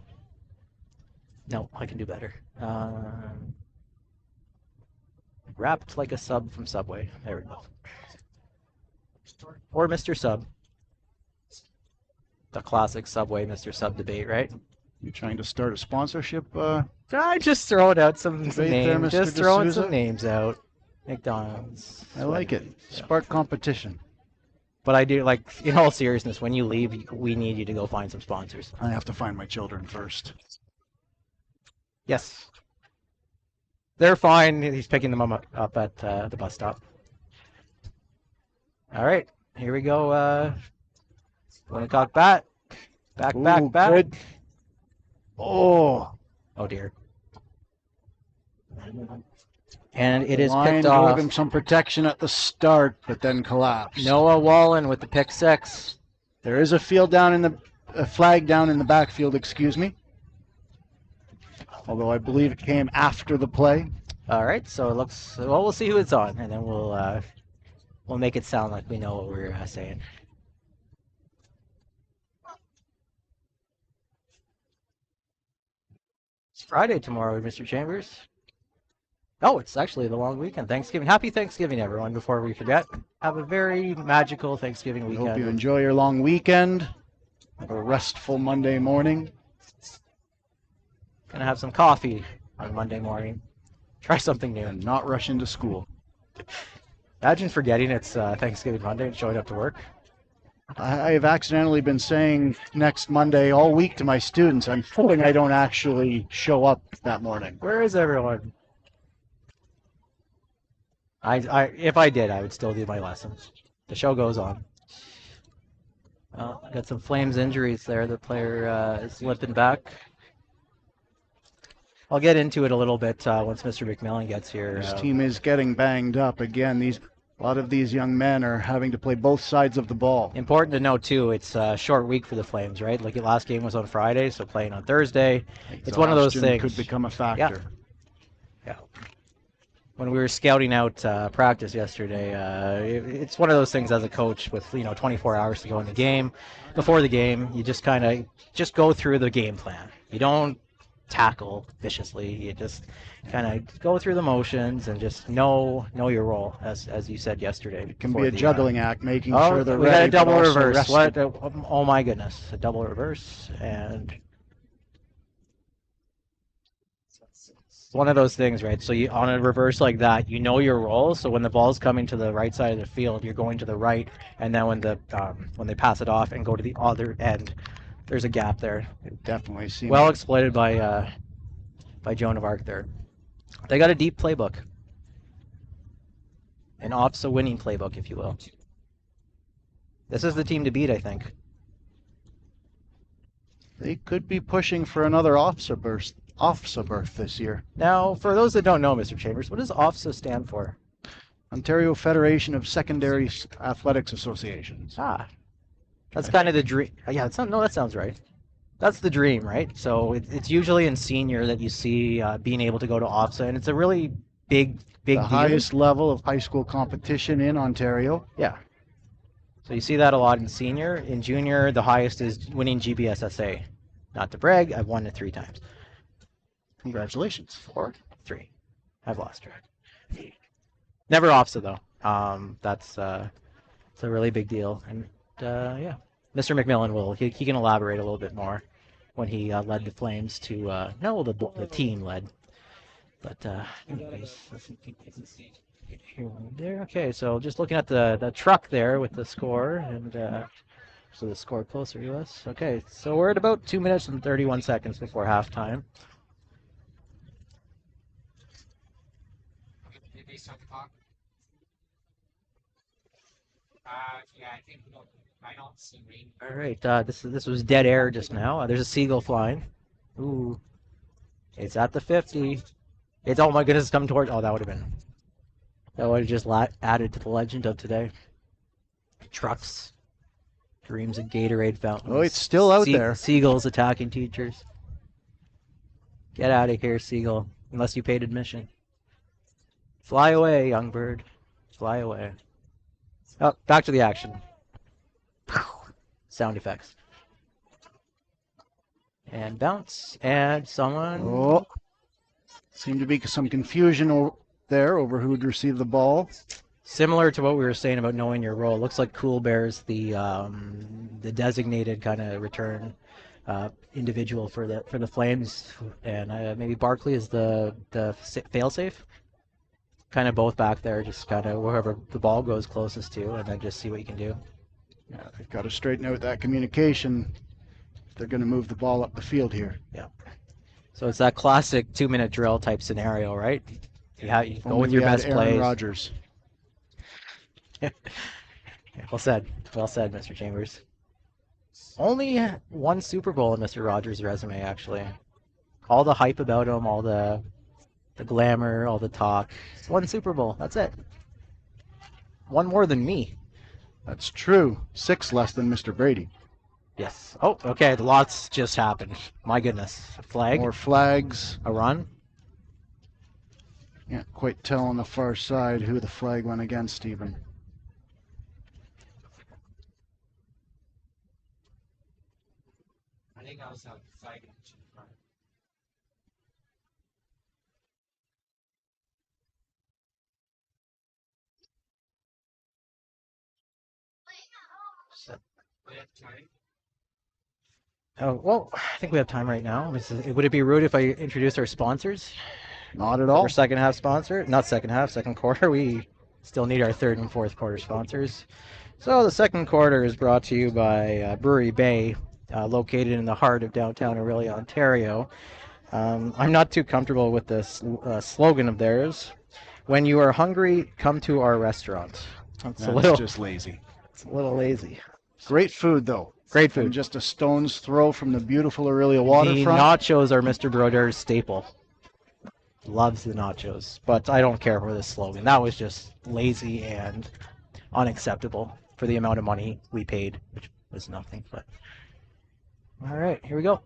No, I can do better. Wrapped like a sub from Subway. There we go. Or Mr. Sub. The classic Subway Mr. Sub debate, right? You trying to start a sponsorship? I just throwing out some Debate there, names. Mr. Just throwing D'Souza? some names out. McDonald's. I like it. Spark competition. But I do, like, in all seriousness, when you leave, we need you to go find some sponsors. I have to find my children first. Yes. They're fine. He's picking them up at the bus stop. All right. Here we go. Winnicott bat. Back. Good. Oh, Oh dear. And it is Lions picked gave off. him some protection at the start, but then collapsed. Noah Wallen with the pick six. There is a flag down in the backfield, excuse me. Although I believe it came after the play. All right, so it looks. Well, we'll see who it's on, and then we'll make it sound like we know what we're saying. It's Friday tomorrow, Mr. Chambers. Oh, it's actually the long weekend. Thanksgiving. Happy Thanksgiving, everyone. Before we forget, have a very magical Thanksgiving I weekend. hope you enjoy your long weekend. Have a restful Monday morning. Gonna have some coffee on Monday morning. Try something new. And not rush into school. Imagine forgetting it's Thanksgiving Monday and showing up to work. I have accidentally been saying next Monday all week to my students. I'm hoping I don't actually show up that morning. Where is everyone? If I did, I would still do my lessons. The show goes on. Got some Flames injuries there. The player is limping back. I'll get into it a little bit once Mr. McMillan gets here. This team is getting banged up again. A lot of these young men are having to play both sides of the ball. Important to note too, it's a short week for the Flames, right? Like the last game was on Friday, so playing on Thursday. It's one of those Exhaustion things. could become a factor. Yeah. When we were scouting out practice yesterday, it's one of those things as a coach with 24 hours to go in the game. Before the game, you just kind of just go through the game plan. You don't tackle viciously. You just kind of go through the motions and just know your role, as you said yesterday. It can be a juggling act, making Oh, sure they're we ready. got a double but also reverse. What? rested. Oh my goodness, a double reverse, and it's one of those things, right? So on a reverse like that, you know your role. So when the ball's coming to the right side of the field, you're going to the right, and then when they pass it off and go to the other end, there's a gap there. Definitely seen Well it. exploited by Joan of Arc there. They got a deep playbook, an OPSA winning playbook, if you will. This is the team to beat, I think. They could be pushing for another OFSA berth this year. Now, for those that don't know, Mr. Chambers, what does OFSA stand for? Ontario Federation of Secondary Athletics Associations. Ah, that's kind of the dream. Yeah, that sounds right. That's the dream, right? So it's usually in senior that you see being able to go to OFSA, and it's a really big The deal. highest level of high school competition in Ontario. Yeah. So you see that a lot in senior. In junior, the highest is winning GBSSA. Not to brag, I've won it 3 times. Congratulations. 4, 3. I've lost track. Never OFSA though. That's it's a really big deal, and yeah, Mr. McMillan he can elaborate a little bit more when he led the Flames to the team led, but anyways, there. Okay, so just looking at the truck there with the score, and so the score closer to us. Okay, so we're at about 2 minutes and 31 seconds before halftime. All right, this was dead air just now. There's a seagull flying. Ooh, it's at the 50. It's, oh my goodness, it's coming towards. Oh, that would have just added to the legend of today. Trucks, dreams of Gatorade fountains. Oh, it's still out there. Seagulls attacking teachers. Get out of here, seagull, unless you paid admission. Fly away, young bird. Fly away. Oh, back to the action. Sound effects. And bounce. And someone. Oh, seemed to be some confusion there over who would receive the ball. Similar to what we were saying about knowing your role. Looks like Cool Bear's the designated kind of return individual for the Flames, and maybe Barkley is the failsafe. Kind of both back there, just kind of wherever the ball goes closest to, and then just see what you can do. Yeah, they've got to straighten out that communication. They're going to move the ball up the field here. Yeah. So it's that classic 2-minute drill type scenario, right? You go with your best Aaron plays. Rodgers. Well said, Mr. Chambers. Only one Super Bowl in Mr. Rogers' resume, actually. all the hype about him, all the glamour, all the talk. One Super Bowl. That's it. One more than me. That's true. 6 less than Mr. Brady. Yes. Oh, okay. The lots just happened. My goodness. A flag. More flags. A run. Can't quite tell on the far side who the flag went against even. I think I was outside. Oh, well, I think we have time right now. Would it be rude if I introduced our sponsors? Not at all. Our second half sponsor? Not second half, second quarter. We still need our third and fourth quarter sponsors. So the second quarter is brought to you by Brewery Bay, located in the heart of downtown Orillia, Ontario. I'm not too comfortable with this slogan of theirs. When you are hungry, come to our restaurant. That's just lazy. It's a little lazy. Great food, though. Great food. And just a stone's throw from the beautiful Orillia The waterfront. nachos are Mr. Broder's staple. Loves the nachos, but I don't care for this slogan. That was just lazy and unacceptable for the amount of money we paid, which was nothing. But all right, here we go.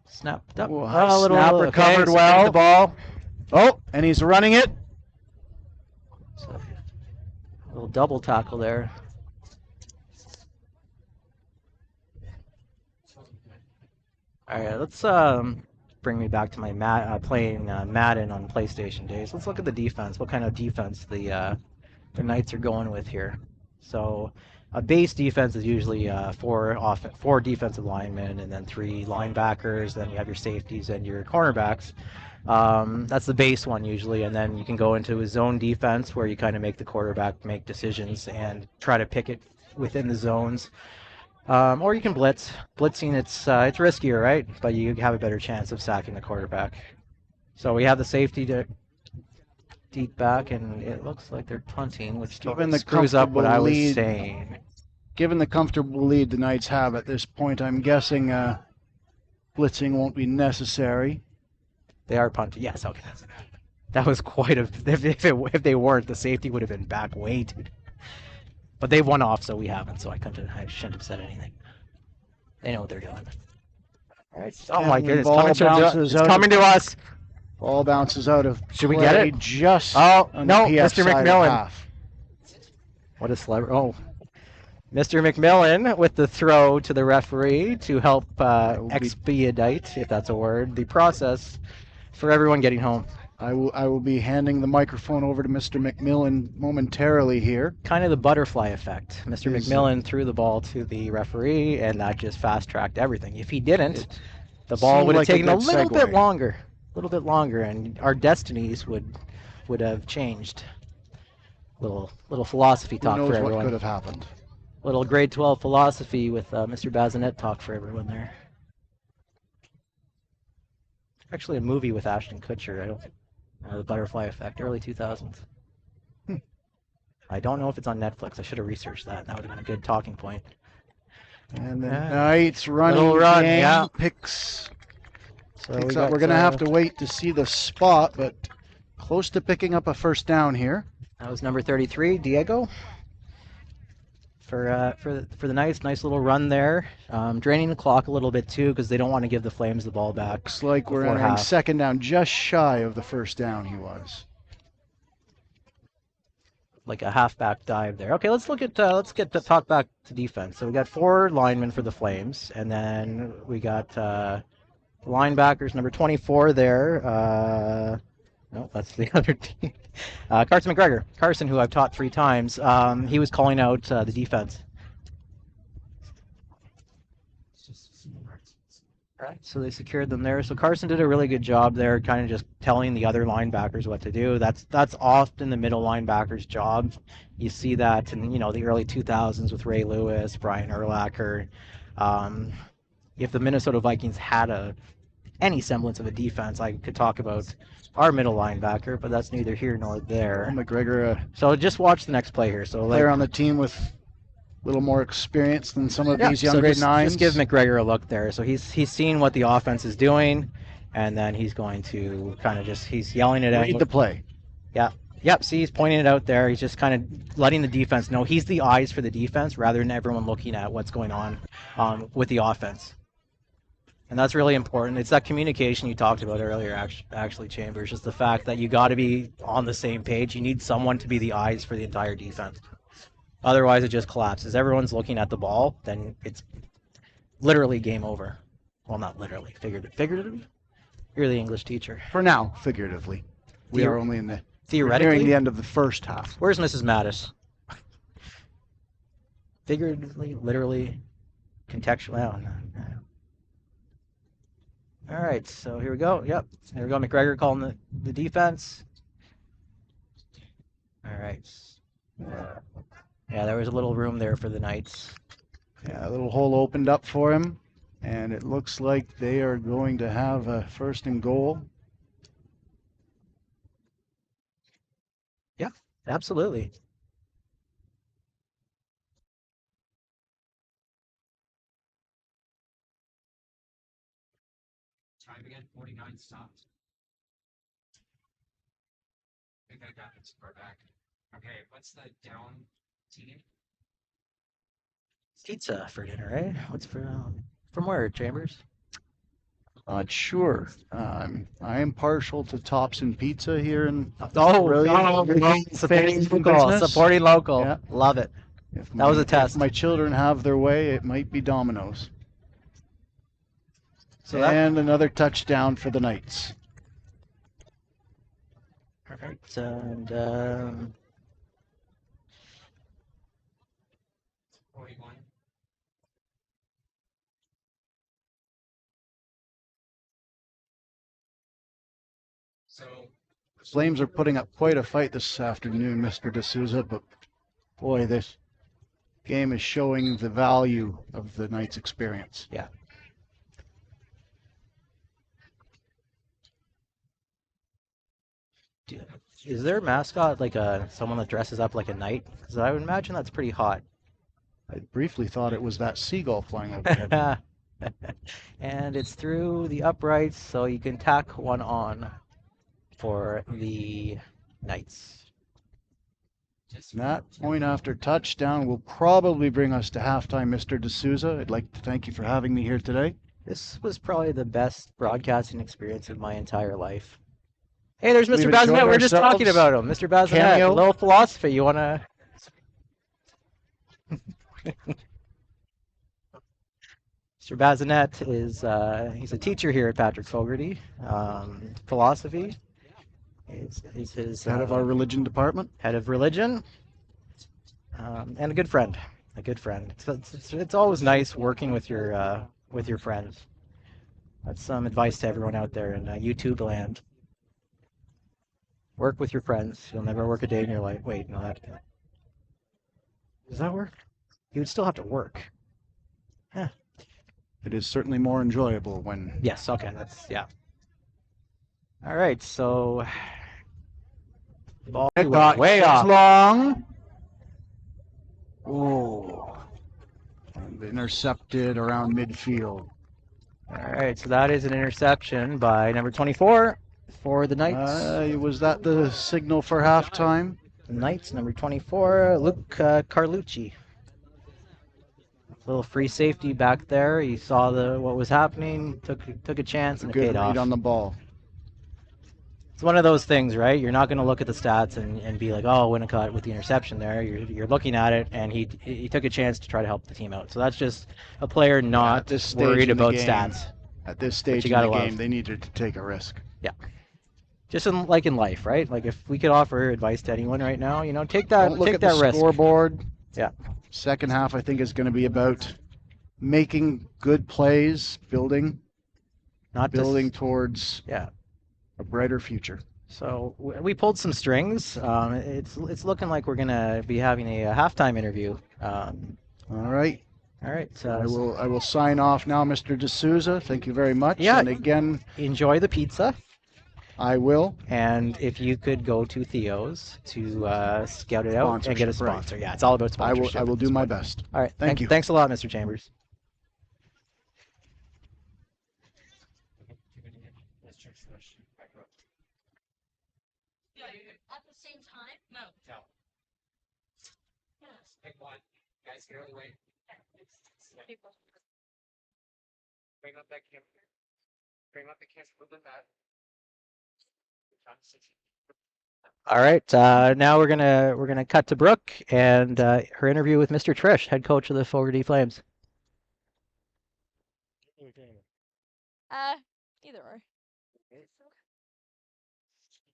Snapped up. Ooh, Snap recovered so well. the ball. Oh, and he's running it. So, a little double tackle there. All right, let's bring me back to my playing Madden on PlayStation days. Let's look at the defense. What kind of defense the Knights are going with here? So, a base defense is usually four defensive linemen and then 3 linebackers. Then you have your safeties and your cornerbacks. That's the base one usually, and then you can go into a zone defense where you kind of make the quarterback make decisions and try to pick it within the zones. Or you can blitz. Blitzing, it's riskier, right? But you have a better chance of sacking the quarterback. So we have the safety to deep back, and it looks like they're punting, which screws up what I was saying. Given the comfortable lead the Knights have at this point, I'm guessing blitzing won't be necessary. They are punting. Yes, okay. That was quite a... If they weren't, the safety would have been back way too... But they've won off, so we haven't, so I shouldn't have said anything. They know what they're doing. All right. Oh, my goodness. It's coming to us. Ball bounces out of Should we get it? Just no, PF Mr. side McMillan. of half. What a celebrity. Oh. Mr. McMillan with the throw to the referee to help expedite, if that's a word, the process for everyone getting home. I will be handing the microphone over to Mr. McMillan momentarily here. Kind of the butterfly effect. Mr. McMillan threw the ball to the referee, and that just fast-tracked everything. If he didn't, the ball would have taken a little bit longer. And our destinies would have changed. Little philosophy talk for everyone. Who knows what could have happened. Little grade 12 philosophy with Mr. Bazinet talk for everyone there. Actually, a movie with Ashton Kutcher. I don't think. The Butterfly Effect, early 2000s. I don't know if it's on Netflix. I should have researched that. That would have been a good talking point. And the Knights running picks up. We're going to have to wait to see the spot, but close to picking up a first down here. That was number 33, Diego. For the Knights, nice little run there. Draining the clock a little bit too because they don't want to give the Flames the ball back. Looks like we're entering second down, just shy of the first down he was. Like a halfback dive there. Okay, let's talk back to defense. So we got 4 linemen for the Flames, and then we got linebackers, number 24 there. No, that's the other team. Carson McGregor. Carson, who I've taught 3 times, he was calling out the defense. All right, so they secured them there. So Carson did a really good job there, kind of just telling the other linebackers what to do. That's often the middle linebacker's job. You see that in the early 2000s with Ray Lewis, Brian Urlacher. If the Minnesota Vikings had any semblance of a defense, I could talk about our middle linebacker, but that's neither here nor there. McGregor, so just watch the next play here. So player on the team with a little more experience than some of these young grade 9s. Just give McGregor a look there. So he's seeing what the offense is doing, and then he's going to kind of he's yelling it out. Read the play. Yeah. Yep. See, he's pointing it out there. He's just kind of letting the defense know he's the eyes for the defense rather than everyone looking at what's going on with the offense. And that's really important. It's that communication you talked about earlier, actually, Chambers. Just the fact that you got to be on the same page. You need someone to be the eyes for the entire defense. Otherwise, it just collapses. Everyone's looking at the ball, then it's literally game over. Well, not literally, figuratively. You're the English teacher. For now, figuratively. We are only in the theoretically nearing the end of the first half. Where's Mrs. Mattis? Figuratively, literally, contextually. Oh, no. All right, so here we go. Yep, here we go. McGregor calling the defense. All right. Yeah, there was a little room there for the Knights. Yeah, a little hole opened up for him, and it looks like they are going to have a first and goal. Yeah, absolutely. Time again, 49 stopped. I think I got this far back. Okay, what's the down team? Pizza for dinner, right? What's from where, Chambers? Not sure. I am partial to Thompson Pizza here in Supporting local. Supporting local. Yeah. Love it. That was a test. If my children have their way, it might be Domino's. So and another touchdown for the Knights. All right, and 41. So Flames are putting up quite a fight this afternoon, Mr. D'Souza, but boy, this game is showing the value of the Knights' experience. Yeah. Is their mascot like someone that dresses up like a knight? Because I would imagine that's pretty hot. I briefly thought it was that seagull flying overhead. And it's through the uprights, so you can tack one on for the Knights. That point after touchdown will probably bring us to halftime, Mr. D'Souza. I'd like to thank you for having me here today. This was probably the best broadcasting experience of my entire life. Hey, there's Mr. We've Bazinet. enjoyed We're just talking ourselves. about him. Mr. Bazinet, Cameo. a little philosophy. You want to... Mr. Bazinet is he's a teacher here at Patrick Fogarty. Philosophy is his Head of our religion department. head of religion, and a good friend. A good friend. It's always nice working with your friends. That's some advice to everyone out there in YouTube land. Work with your friends. You'll never work a day in your life. Wait, no, does that work? You would still have to work. Yeah. It is certainly more enjoyable when Yes. Okay. Yeah. All right. So. Ball it got way off. long. Ooh. And intercepted around midfield. All right. So that is an interception by number 24 for the Knights. Was that the signal for halftime? Knights, number 24, Luke Carlucci. Little free safety back there. He saw what was happening, took a chance, and it Good paid off. read on the ball. It's one of those things, right? You're not going to look at the stats and be like, oh, Winnicott with the interception there. You're looking at it, and he took a chance to try to help the team out. So that's just a player not worried about stats. At this stage in the game, they needed to take a risk. Yeah. Just like in life, right? Like if we could offer advice to anyone right now, take that Don't look at the risk. scoreboard. Yeah. Second half, I think, is going to be about making good plays, building towards a brighter future. So we pulled some strings. It's looking like we're gonna be having a halftime interview. All right. All right. I will sign off now, Mr. D'Souza. Thank you very much. Yeah. And again, enjoy the pizza. I will. And if you could go to Theo's to scout it out and get a sponsor. Right. Yeah, it's all about sponsorship. I will do my best. All right. Thank you. Thanks a lot, Mr. Chambers. At the same time? No. Pick one. Guys, get out of the way. Bring up that camera. Bring up the camera a little bit back. All right, now we're gonna cut to Brooke and her interview with Mr. Trish, head coach of the Fogarty Flames. Either or.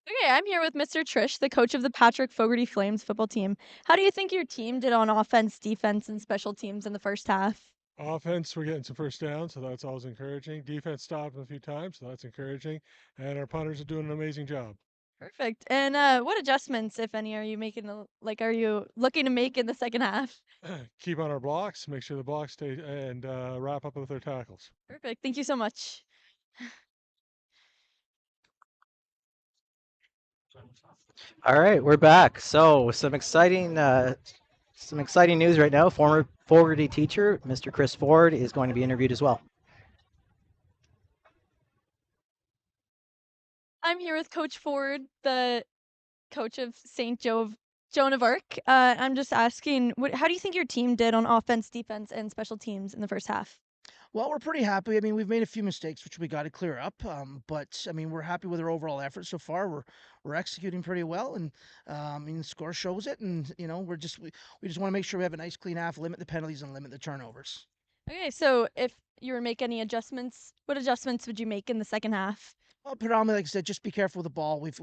Okay, I'm here with Mr. Trish, the coach of the Patrick Fogarty Flames football team. How do you think your team did on offense, defense, and special teams in the first half? Offense, we're getting some first downs, so that's always encouraging. Defense stopped a few times, so that's encouraging. And our punters are doing an amazing job. Perfect. And what adjustments, if any, are you making? Are you looking to make in the second half? Keep on our blocks, make sure the blocks stay, and wrap up with their tackles. Perfect. Thank you so much. All right, we're back. So some exciting news right now. Former Fogarty teacher, Mr. Chris Ford, is going to be interviewed as well. I'm here with Coach Ford, the coach of Joan of Arc. I'm just asking, how do you think your team did on offense, defense, and special teams in the first half? Well, we're pretty happy. I mean, we've made a few mistakes, which we got to clear up. But I mean, we're happy with our overall effort so far. We're executing pretty well, and I mean, the score shows it. And we just want to make sure we have a nice clean half, limit the penalties, and limit the turnovers. Okay, so if you were to make any adjustments, what adjustments would you make in the second half? Well, predominantly, like I said, just be careful with the ball. We've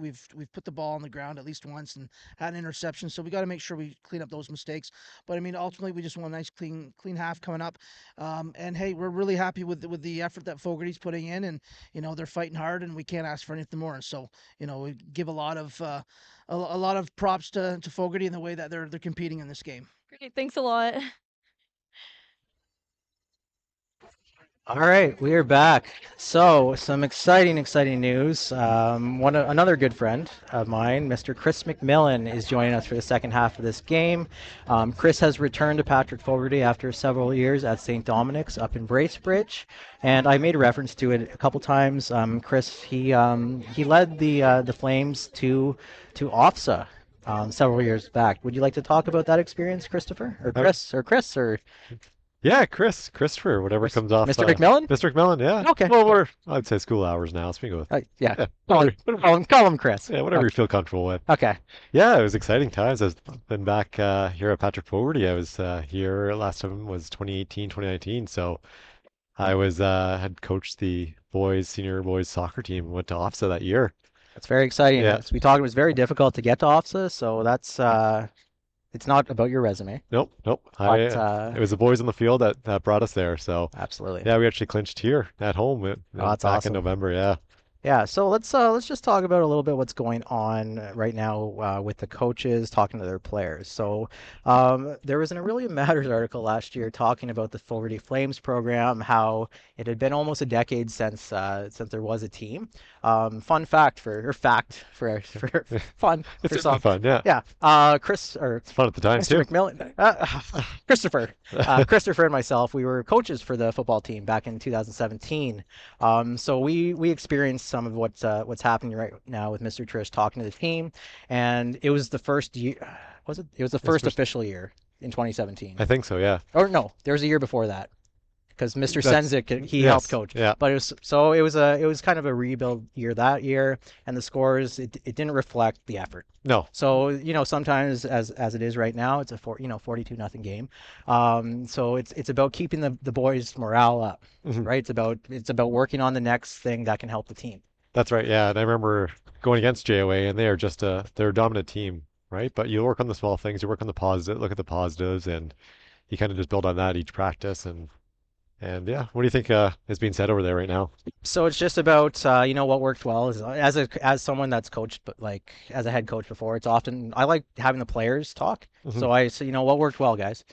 put the ball on the ground at least once and had an interception, so we got to make sure we clean up those mistakes. But I mean, ultimately, we just want a nice clean half coming up. And hey, we're really happy with the effort that Fogarty's putting in, and they're fighting hard, and we can't ask for anything more. So we give a lot of props to Fogarty in the way that they're competing in this game. Great, thanks a lot. All right, we are back. So some exciting news. Another good friend of mine, Mr. Chris McMillan, is joining us for the second half of this game. Chris has returned to Patrick Fogarty after several years at St. Dominic's up in Bracebridge, and I made a reference to it a couple times. Chris, he led the Flames to OFSA several years back. Would you like to talk about that experience, Christopher, or Chris, or? Yeah, Christopher, whatever comes off. Mr. McMillan? Mr. McMillan, yeah. Okay. Well, I'd say school hours now, so we go with. Yeah. Whatever, Call him Chris. yeah, whatever you feel comfortable with. Okay. Yeah, it was exciting times. I've been back here at Patrick Fogarty. I was here last time was 2018, 2019. So I was had coached the senior boys soccer team, went to OFSA that year. That's very exciting. Yeah. As we talked, it was very difficult to get to OFSA, so that's it's not about your resume. Nope. But, It was the boys on the field that brought us there. So absolutely. yeah, we actually clinched here at home that's back awesome. in November. Yeah. Yeah, so let's just talk about a little bit what's going on right now with the coaches talking to their players. So there was a Really Matters article last year talking about the Fogarty Flames program, how it had been almost a decade since there was a team. Fun fact for fun. It's for some. fun, yeah. Yeah, Chris or It's fun at the time Mr. too. McMillan, Christopher and myself, we were coaches for the football team back in 2017. So we experienced some of what's happening right now with Mr. Trish talking to the team, and it was the first year. Was it? It was the first official year in 2017. I think so, yeah. Or no, there was a year before that, because Mr. That's- Senzik he yes, helped coach. yeah. But it was kind of a rebuild year that year, and the scores it didn't reflect the effort. No. So sometimes as it is right now, it's a 42-0 game. So it's about keeping the boys' morale up, Mhm. right? It's about working on the next thing that can help the team. That's right, yeah. And I remember going against JOA, and they're a dominant team, right? But you work on the small things, you work on the positive, look at the positives, and you kind of just build on that each practice. And yeah, what do you think is being said over there right now? So it's just about what worked well is as someone that's coached, but like as a head coach before, it's often I like having the players talk. Mhm. So I say what worked well, guys,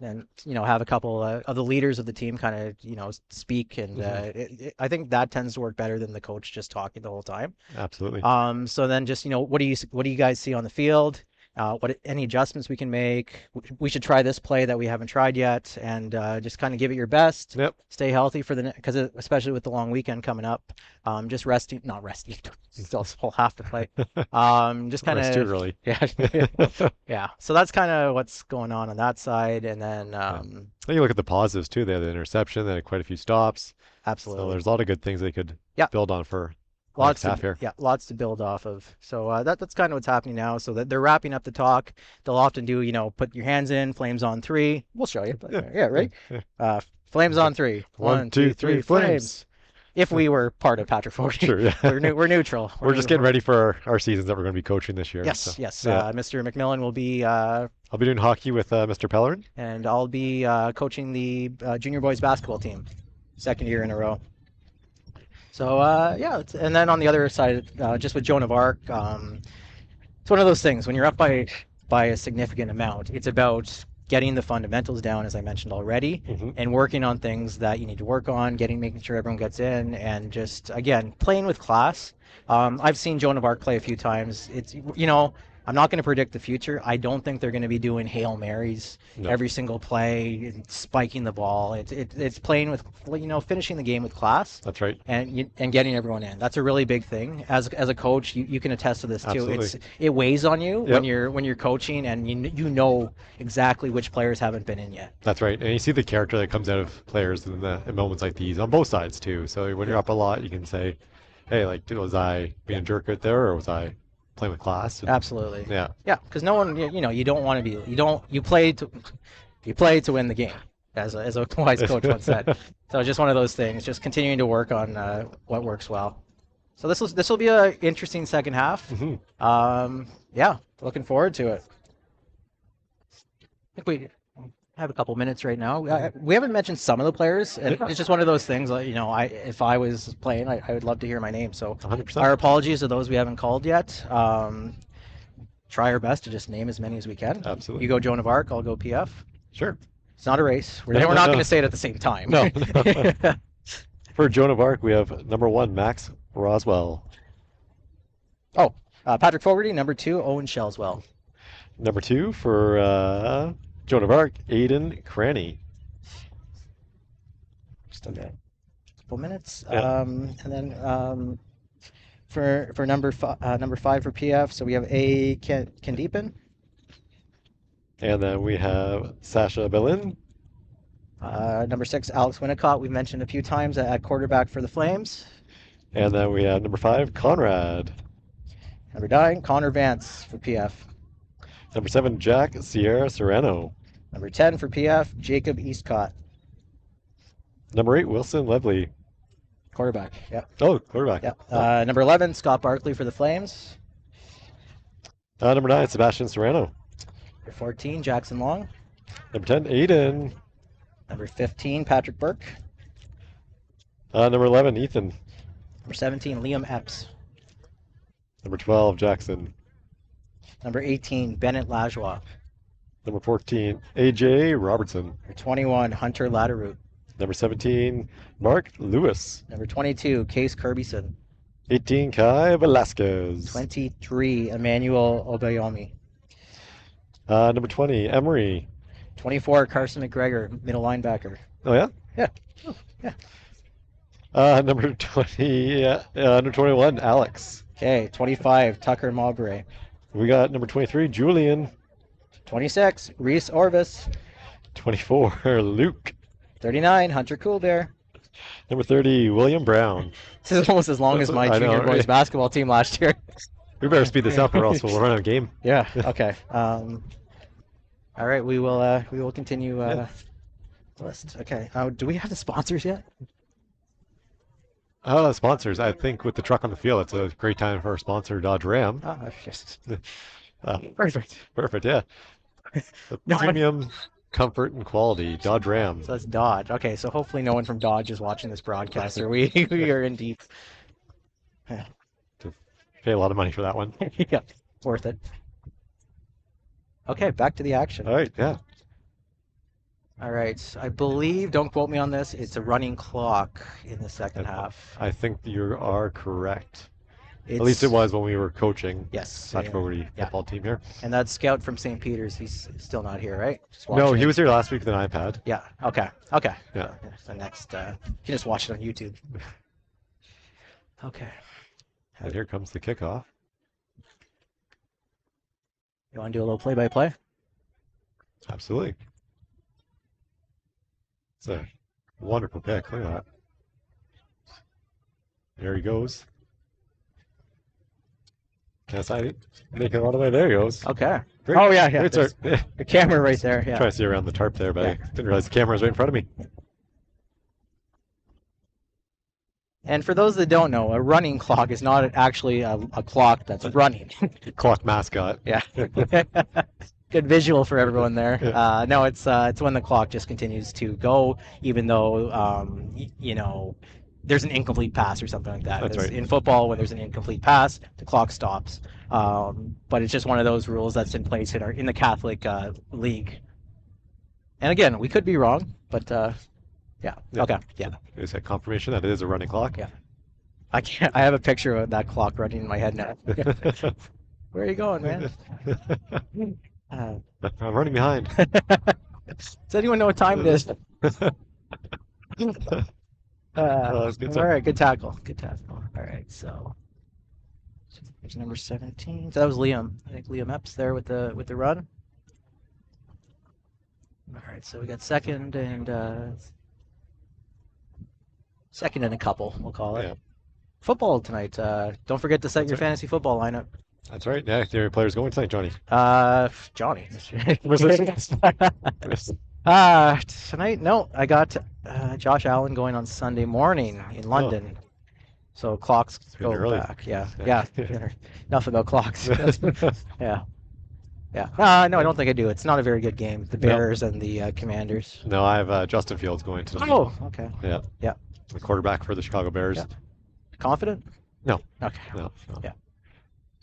and have a couple of the leaders of the team kind of speak, and I think that tends to work better than the coach just talking the whole time. Absolutely. So then just what do you guys see on the field? any adjustments we can make. We should try this play that we haven't tried yet, and just kind of give it your best. Yep. Stay healthy for because especially with the long weekend coming up, just resting, not resting, still have to play. Just kind Rest too of early. yeah. So that's kind of what's going on that side, and then Then you look at the positives too. They had the interception, they had quite a few stops. So absolutely. there's a lot of good things they could Yeah. build on for the Lots next half here. yeah, lots to build off of. So that's kind of what's happening now. So that they're wrapping up the talk. They'll often do, put your hands in, flames on 3. We'll show you. But, yeah, right. Yeah. Flames on 3. 1, 2, 3, flames. If we were part of Patrick Fogarty, Sure, yeah. we're neutral. We're just getting ready for our seasons that we're going to be coaching this year. Yes, so, yes. Yeah. Mr. McMillan will be, I'll be doing hockey with Mr. Pellerin. and I'll be coaching the junior boys basketball team, 2nd year in a row. So yeah, and then on the other side, just with Joan of Arc, it's one of those things when you're up by a significant amount. It's about getting the fundamentals down, as I mentioned already, and working on things that you need to work on, making sure everyone gets in, and just again playing with class. I've seen Joan of Arc play a few times. It's I'm not going to predict the future. I don't think they're going to be doing Hail Marys every single play, and spiking the ball. It's playing with, finishing the game with class. That's right. And getting everyone in. That's a really big thing. As a coach, you can attest to this too. Absolutely. It weighs on you Yep. when you're coaching, and you know exactly which players haven't been in yet. That's right. And you see the character that comes out of players in moments like these on both sides too. So when you're up a lot, you can say, hey, like, was I being a jerk out there, or was I playing with class? And, Absolutely. yeah. Yeah, because no one, you don't want to be, you play to win the game, as a wise coach once said. So it's just one of those things, just continuing to work on what works well. So this will be an interesting second half. Yeah, looking forward to it. I think we have a couple minutes right now. We haven't mentioned some of the players, and it's just one of those things. If I was playing, I would love to hear my name. So 100%. our apologies to those we haven't called yet. Try our best to just name as many as we can. Absolutely. You go Joan of Arc, I'll go PF. Sure. It's not a race. We're No, not no. going to say it at the same time. No. For Joan of Arc, we have number 1, Max Roswell. Patrick Fogarty. Number 2, Owen Shelswell. Number 2 for Joan of Arc, Aiden Cranny. Just a couple minutes. Yeah. And then for number 5 for PF, so we have A. Kandeepan. And then we have Sasha Belin. Number 6, Alex Winnicott. We've mentioned a few times at quarterback for the Flames. And then we have number 5, Conrad. Number 9, Connor Vance for PF. Number 7, Jack Sierra Serrano. Number 10 for PF, Jacob Eastcott. Number 8, Wilson Levely. Quarterback. Yep. Oh, quarterback. Yep. Number 11, Scott Barkley for the Flames. Number 9, Sebastian Serrano. Number 14, Jackson Long. Number 10, Aiden. Number 15, Patrick Burke. Number 11, Ethan. Number 17, Liam Epps. Number 12, Jackson. Number 18, Bennett Lajoie. Number 14, AJ Robertson. Number 21, Hunter Latteroot. Number 17, Mark Lewis. Number 22, Case Kirbyson. 18, Kai Velasquez. 23, Emmanuel Obayomi. Number 20, Emery. 24, Carson McGregor, middle linebacker. Oh, yeah? Yeah. Oh, yeah. Number 20, number 21, Alex. Okay, 25, Tucker Mowbray. We got number 23, Julian. 26, Reese Orvis. 24, Luke. 39, Hunter Coolbear. Number 30, William Brown. This is almost as long as my I know, junior boys right? basketball team last year. We better speed this up or else we'll run out of game. Yeah. Okay. All right. We will continue Yeah. the list. Okay. Do we have the sponsors yet? Sponsors. I think with the truck on the field, it's a great time for our sponsor, Dodge Ram. Yes. Perfect. Perfect, yeah. The No, premium comfort and quality, Dodge Ram. So that's Dodge. Okay. So hopefully no one from Dodge is watching this broadcast, or we are in deep. Pay a lot of money for that one. Yeah. Worth it. Okay. Back to the action. All right, yeah. All right. I believe, don't quote me on this, it's a running clock in the second half. I think you are correct. At least it was when we were coaching Yes. Patrick Fogarty Yeah. football team here. And that scout from St. Peter's, he's still not here, right? Just No, watching he it. was here last week with an iPad. Yeah. Okay. Okay. Yeah. So next, you can just watch it on YouTube. Okay. And here comes the kickoff. You want to do a little play-by-play? Absolutely. It's a wonderful pick. Look at that. There he goes. Can't side it. Making it all the way. There he goes. Okay. Great. Oh, yeah. Great There's start. the camera right there. Yeah. Trying to see around the tarp there, but Yeah. I didn't realize the camera was right in front of me. And for those that don't know, a running clock is not actually a clock that's running. Clock mascot. Yeah. Good visual for everyone there. Yeah. No, it's when the clock just continues to go, even though there's an incomplete pass or something like that. That's right. In football, when there's an incomplete pass, the clock stops. But it's just one of those rules that's in place in the Catholic league. And again, we could be wrong, but yeah. Okay. Yeah. Is that confirmation that it is a running clock? Yeah. I have a picture of that clock running in my head now. Where are you going, man? I'm running behind. Does anyone know what time it is? That's good All stuff. right, good tackle. Good tackle. All right, so there's number 17. So that was Liam. I think Liam Epps there with the run. All right, so we got second and a couple, we'll call it. Yeah. Football tonight. Don't forget to set That's your right. fantasy football lineup. That's right. Yeah, your players going tonight, Johnny. Johnny. Yes. Tonight, no, I got Josh Allen going on Sunday morning in London. So clocks go Really early. back. Yeah. Yeah. Enough about clocks. Yeah. Yeah. No, I don't think I do. It's not a very good game. The No. Bears and the Commanders. No, I have Justin Fields going tonight. Oh, okay. Yeah. Yeah. The quarterback for the Chicago Bears. Yeah. Confident? No. Okay. No. Yeah.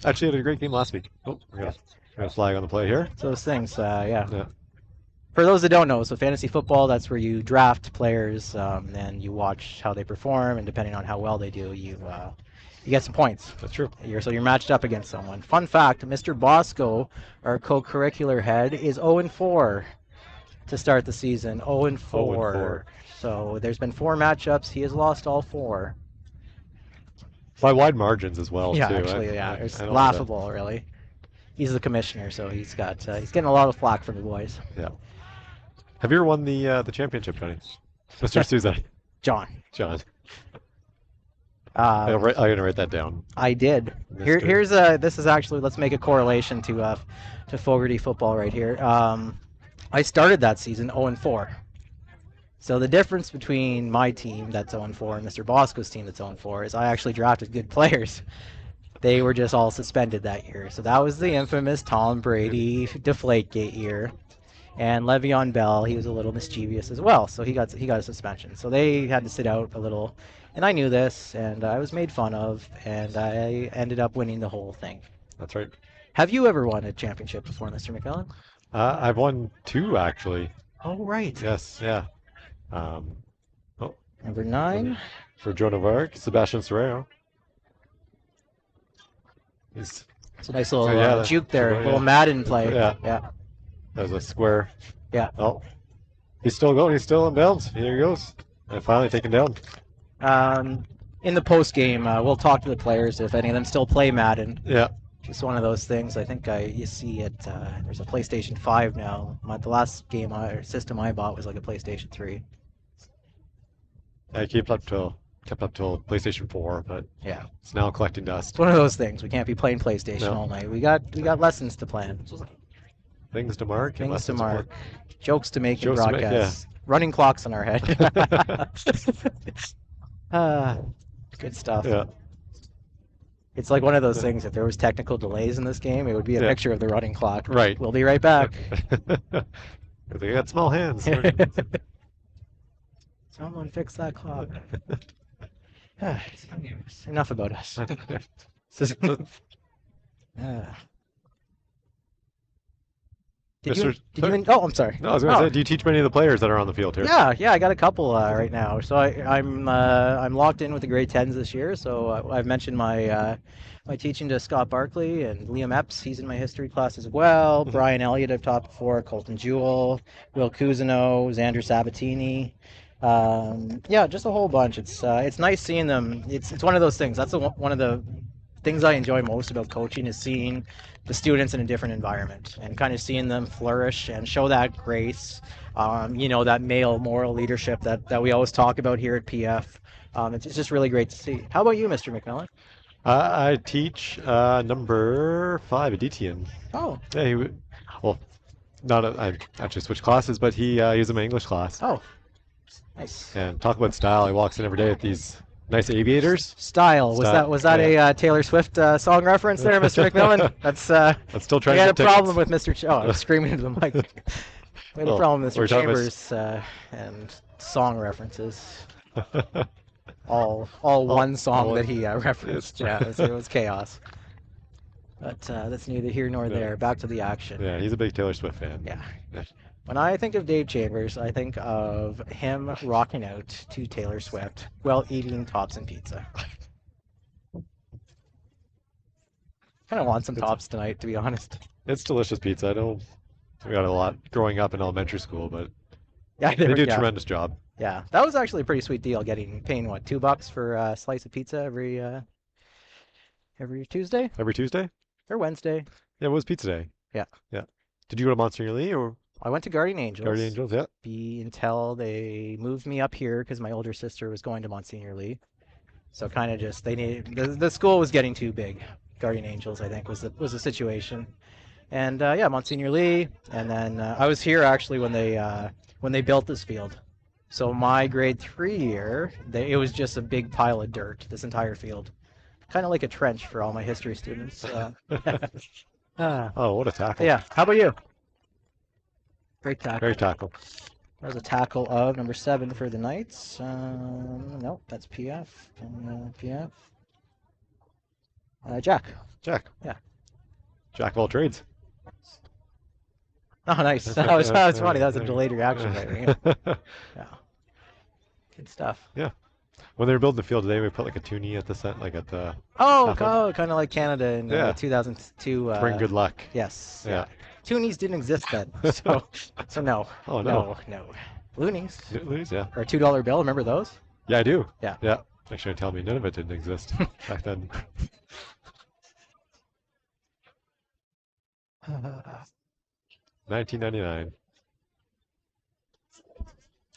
Actually, had a great game last week. Oh, we got a flag on the play here. So those things, yeah. Yeah. For those that don't know, so fantasy football, that's where you draft players and you watch how they perform, and depending on how well they do, you get some points. That's true. So you're matched up against someone. Fun fact, Mr. Bosco, our co-curricular head, is 0-4 to start the season. 0-4. 0-4. So there's been 4 matchups. He has lost all 4. By wide margins as well, Yeah, too. actually, yeah. I It's don't know laughable, really. He's the commissioner, so he's getting a lot of flack from the boys. Yeah. Have you ever won the championship, Johnny? Mr. Souza. John. I'm gonna write that down. I did. Mr. This is actually, let's make a correlation to Fogarty football right here. I started that season 0-4. So the difference between my team that's 0-4 and Mr. Bosco's team that's 0-4 is I actually drafted good players. They were just all suspended that year. So that was the infamous Tom Brady Deflategate year. And Le'Veon Bell, he was a little mischievous as well, so he got a suspension. So they had to sit out a little, and I knew this, and I was made fun of, and I ended up winning the whole thing. That's right. Have you ever won a championship before, Mr. McMillan? I've won 2 actually. Oh, right. Yes, yeah. Number 9. For Joan of Arc, Sebastian Serrero. It's a nice little yeah, juke there, yeah. little Madden play. Yeah. Yeah. That was a square. Yeah. Oh, he's still going. He's still in bounds. Here he goes. And finally taken down. In the post game, we'll talk to the players if any of them still play Madden. Yeah. Just one of those things. I think you see it. There's a PlayStation 5 now. The last system I bought was like a PlayStation 3. I kept up till PlayStation 4, but yeah, it's now collecting dust. It's one of those things. We can't be playing PlayStation all night. We got lessons to plan. Things to mark. Things to mark. Jokes to make in Jokes broadcasts. Running clocks in our head. Good stuff. Yeah. It's like one of those things. If there was technical delays in this game, it would be a picture of the running clock. Right. We'll be right back. They got small hands. Someone fix that clock. Enough about us. Did you? Mr. Did you? Oh, I'm sorry. No, I was going to Oh. say, do you teach many of the players that are on the field here? Yeah, I got a couple right now. So I'm locked in with the grade 10s this year. So I've mentioned my teaching to Scott Barkley and Liam Epps. He's in my history class as well. Brian Elliott I've taught before. Colton Jewell, Will Cousineau, Xander Sabatini. Yeah, just a whole bunch. It's nice seeing them. It's one of those things. That's one of the things I enjoy most about coaching is seeing the students in a different environment and kind of seeing them flourish and show that grace, that male moral leadership that we always talk about here at PF. It's just really great to see. How about you, Mr. McMillan? I teach number 5 at DTN. Oh, Yeah, well, I actually switched classes, but he was in my English class. oh, nice. And talk about style. He walks in every day with these nice aviators. Style. Was that yeah. a Taylor Swift song reference there, Mr. McMillan? That's still trying we to had a get problem tickets. with Mr. I was screaming into the mic. We had a Well, problem with we're Mr. talking about Chambers and song references. All All- one song all- that he referenced. Yeah, it was chaos. But that's neither here nor Yeah. there. Back to the action. Yeah, he's a big Taylor Swift fan. Yeah. Yeah. When I think of Dave Chambers, I think of him rocking out to Taylor Swift while eating Thompson pizza. Kind of want some Tops tonight, to be honest. It's delicious pizza. I know we got a lot growing up in elementary school, but Yeah, they do a yeah. tremendous job. Yeah, that was actually a pretty sweet deal. Paying what, $2 for a slice of pizza every Tuesday Every Tuesday? or Wednesday. Yeah, it was pizza day. Yeah. Yeah. Did you go to Monsignor Lee or I went to Guardian Angels. Guardian Angels? Yeah. Until they moved me up here because my older sister was going to Monsignor Lee. So kind of just they needed the school was getting too big. Guardian Angels, I think, was the situation. And yeah, Monsignor Lee, and then I was here actually when they built this field. So my grade 3 year, it was just a big pile of dirt. This entire field, kind of like a trench for all my history students. Oh, what a tackle. Yeah. How about you? Great tackle. Great tackle. There's a tackle of number 7 for the Knights. Nope, that's PF. PF. Jack. Jack. Yeah. Jack of all trades. Oh, nice. That was funny. That was a delayed reaction there. Yeah. Good stuff. Yeah. When they were building the field today, we put like a toonie at the set, like at the Oh, halfway. kind of like Canada in Yeah. 2002. to bring good luck. Yes. Yeah. Toonies didn't exist then, so no. Oh, no. No. Loonies. Loonies, yeah. Or a $2 bill. Remember those? Yeah, I do. Yeah. Yeah. Actually, tell me none of it didn't exist back then. 1999. Did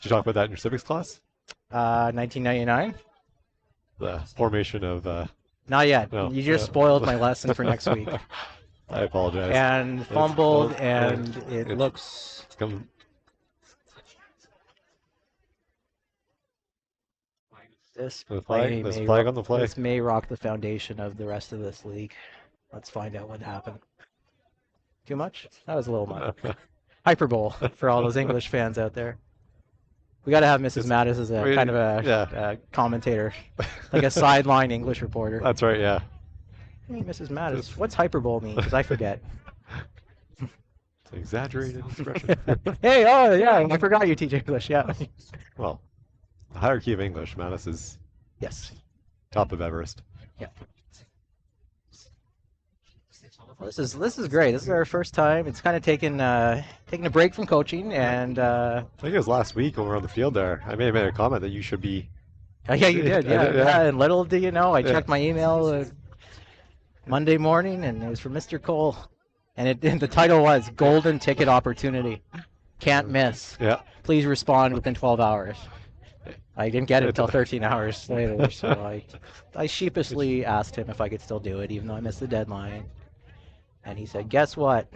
you talk about that in your civics class? 1999. The formation of. Not yet. No, You just yeah. spoiled my lesson for next week. I apologize. And fumbled, well, and it it's- looks. It's come. This The flag- may- there's may flag rock- on the flag. This may rock the foundation of the rest of this league. Let's find out what happened. Too much? That was a little much. Hyperbole for all those English fans out there. We got to have Mrs. Mattis as a wait, kind of a yeah. commentator, like a sideline English reporter. That's right, yeah. Hey, Mrs. Mattis, what's hyperbole mean? Because I forget. It's an exaggerated expression. Hey, oh yeah, I forgot you teach English. Yeah. Well, the hierarchy of English, Mattis is Yes. top of Everest. Yeah. Well, this is great. This is our first time. It's kind of taking a break from coaching, and I think it was last week when we were on the field there. I may have made a comment that you should be. yeah, you did. Yeah, Yeah. And little do you know, I Yeah. checked my email Monday morning, and it was from Mr. Cole, and the title was "Golden Ticket Opportunity, Can't Miss. Yeah. Please respond within 12 hours." I didn't get it until 13 hours later, so I sheepishly asked him if I could still do it, even though I missed the deadline. And he said, "Guess what,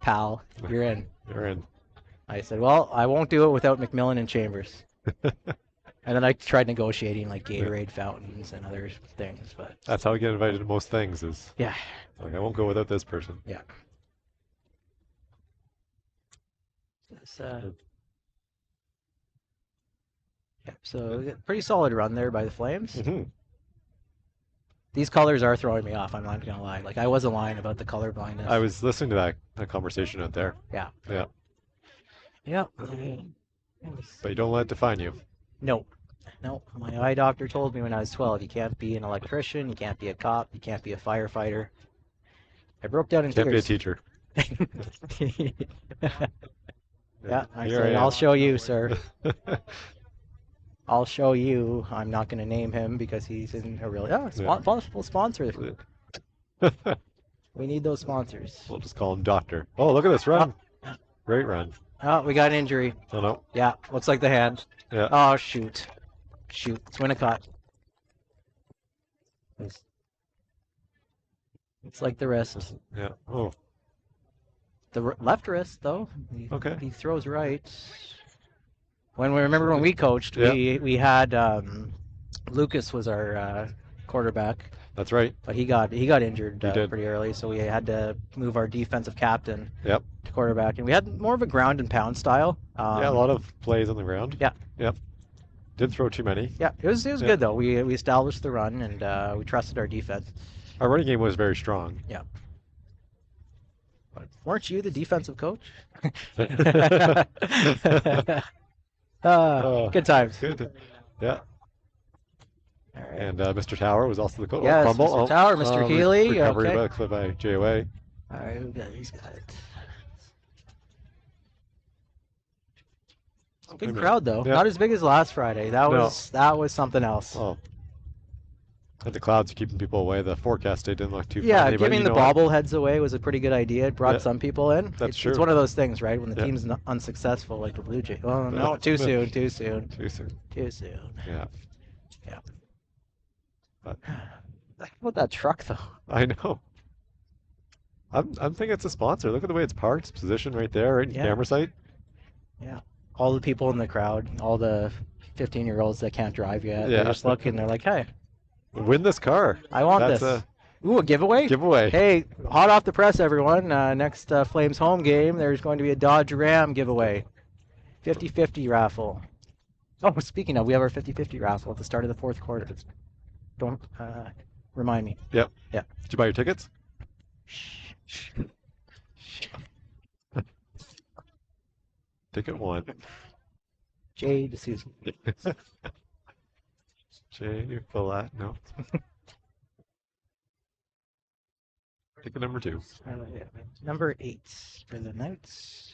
pal? You're in." You're in. I said, "Well, I won't do it without McMillan and Chambers." And then I tried negotiating like Gatorade fountains and other things, but That's how we get invited to most things. Is yeah, like I won't go without this person. yeah. It's, yeah, so pretty solid run there by the Flames. Hmm. These colors are throwing me off. I'm not gonna lie. Like I wasn't lying about the color blindness. I was listening to that conversation out there. Yeah. Yeah. Yeah. But you don't let it define you. No. No. My eye doctor told me when I was 12, you can't be an electrician, you can't be a cop, you can't be a firefighter. I broke down in Can't be a tears. teacher. Yeah, I Here said, I I'll am. show you, sir. I'll show you. I'm not going to name him because he's in a really possible sponsor. We need those sponsors. We'll just call him Doctor. Oh, look at this run. Great run. Oh, we got an injury. Oh, no. Yeah, looks like the hand. Yeah. Oh, shoot. Shoot. It's Winnicott. It's like the wrist. Yeah. Oh, The left wrist, though. Okay. He throws right. When we coached, Yeah. we had Lucas was our quarterback, that's right. but he got injured He did. pretty early, so we had to move our defensive captain Yep. to quarterback, and we had more of a ground and pound style. Yeah, a lot of plays on the ground. Yeah. Yep. Didn't throw too many. Yeah, it was Yeah. good though. We established the run and we trusted our defense. Our running game was very strong. Yeah. But weren't you the defensive coach? Oh, Good times. Good. Yeah. All right. And Mr. Tower was also the coach. Yes, Crumble. Mr. Tower, Mr. Healy, Recovery okay. by JOA. All right, who got these guys? Big minute. crowd though. Yeah. Not as big as last Friday. That No. was something else. Oh. And the clouds are keeping people away. The forecast day didn't look too Yeah, friendly, but giving you the know what? bobbleheads away was a pretty good idea. It brought Yeah. some people in. That's It's true. one of those things, right? When the Yeah. team's unsuccessful, like the Blue Jays. Oh no, Yeah. too soon, too soon, Too soon. too soon. Yeah. Yeah. But How about that truck though? I know. I'm thinking it's a sponsor. Look at the way it's parked. It's positioned right there, right in Yeah. camera sight. Yeah. All the people in the crowd, all the 15-year-olds that can't drive yet, Yeah. they just look and they're like, "Hey, Win this car. I want That's this." Ooh, a giveaway? Giveaway. Hey, hot off the press, everyone. Next Flames home game, there's going to be a Dodge Ram giveaway. 50-50 raffle. Oh, speaking of, we have our 50-50 raffle at the start of the fourth quarter. Don't remind me. Yep. Yeah. Did you buy your tickets? Ticket 1. Jay D'Souza. Jay Follett. No. Ticket number 2. Yeah. Number 8 for the Knights.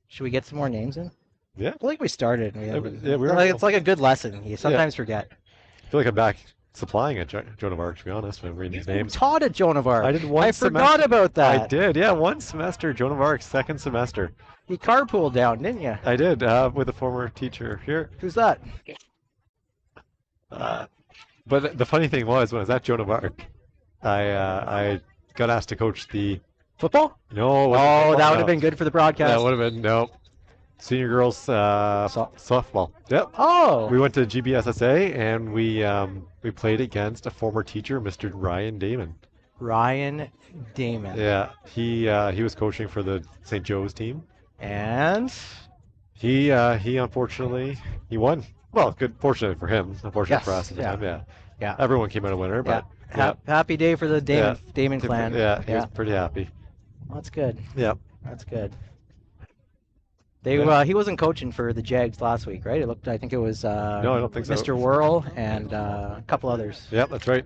Should we get some more names in? Yeah. I feel like we started. Yeah, we were- It's like a good lesson. You sometimes forget. I feel like I'm back supplying at Joan of Arc, to be honest, when I'm reading these You names. taught at Joan of Arc. I did one I forgot semester. about that. I did, yeah, one semester, Joan of Arc, second semester. You carpooled down, didn't you? I did, with a former teacher here. Who's that? But the funny thing was, when I was at Joan of Arc, I got asked to coach the... Football? No. it wasn't Oh, football, that would no. have been good for the broadcast. That would have been, no. Senior girls softball. Yep. Oh. We went to GBSSA, and we played against a former teacher, Mr. Ryan Damon. Ryan Damon. Yeah, he was coaching for the St. Joe's team. And He unfortunately he won. Well, good, fortunately for him, unfortunately for us at the yeah. time. Yeah, yeah, everyone came out a winner, but happy day for the Damon clan. Yeah, he was pretty happy. That's good. Yep. That's good. He wasn't coaching for the Jags last week, right? I think it was No, I don't think so. Mr. Whirl and a couple others. Yep, that's right.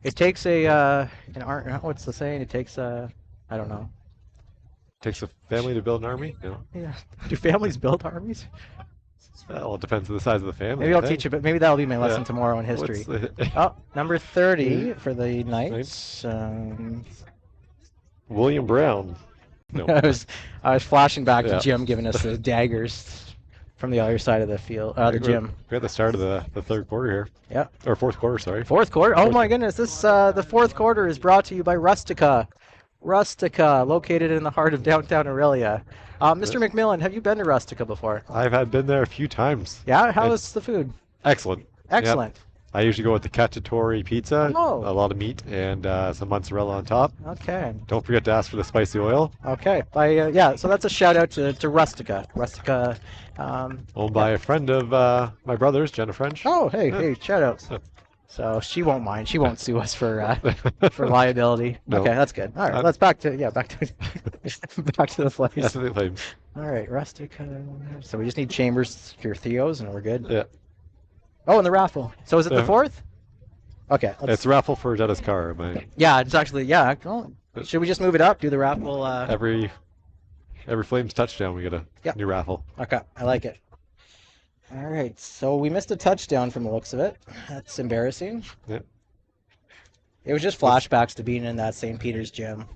It takes what's the saying? It takes I don't know. Takes a family to build an army. No. Yeah. Do families build armies? Well, it depends on the size of the family. Maybe I I'll think. teach you, but maybe that'll be my lesson Yeah. tomorrow in history. What's Oh, number 30 for the Knights. William Brown. No. I was flashing back to Yeah. Jim giving us the daggers from the other side of the field, the gym. We're at the start of the third quarter here. Yeah. Or fourth quarter, sorry. Fourth quarter. Oh Fourth my quarter. goodness! The fourth quarter is brought to you by Rustica. Rustica, located in the heart of downtown Aurelia. Mr. McMillan, have you been to Rustica before? I've been there a few times. Yeah. How It's is the food? Excellent. Excellent. I usually go with the cacciatore pizza. Oh. A lot of meat and some mozzarella on top. Okay. Don't forget to ask for the spicy oil. Okay. So that's a shout out to Rustica. Rustica. Owned by a friend of my brother's, Jenna French. Oh, hey, Yeah. hey, shout outs. So she won't mind. She won't sue us for liability. No. Okay, that's good. All right, let's back to back to the Flames. That's the Flames. All right, rustic. So we just need chambers for Theos, and we're good. Yeah. Oh, and the raffle. So is it the Yeah. 4th? Okay. It's a raffle for Jetta's car. Yeah, it's actually well, should we just move it up? Do the raffle? Every Flames touchdown, we get a new raffle. Okay, I like it. All right, so we missed a touchdown from the looks of it. That's embarrassing. Yeah. It was just flashbacks to being in that St. Peter's gym.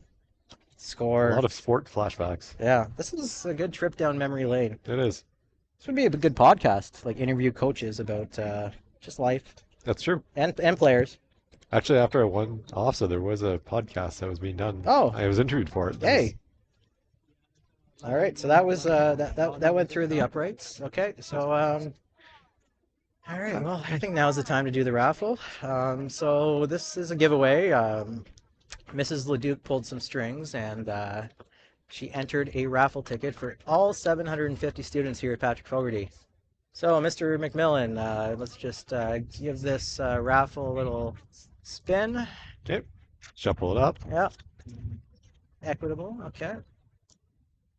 Score. A lot of sport flashbacks. Yeah, this is a good trip down memory lane. It is. This would be a good podcast, like interview coaches about just life. That's true. And players. Actually, after I won OFSA, there was a podcast that was being done. Oh. I was interviewed for it. Hey. All right, so that was that went through the uprights. Okay, so all right, well, I think now is the time to do the raffle. So this is a giveaway. Mrs. Leduc pulled some strings and she entered a raffle ticket for all 750 students here at Patrick Fogarty. So, Mr. McMillan, let's just give this raffle a little spin. Okay. Shuffle it up. Yep. Equitable. Okay.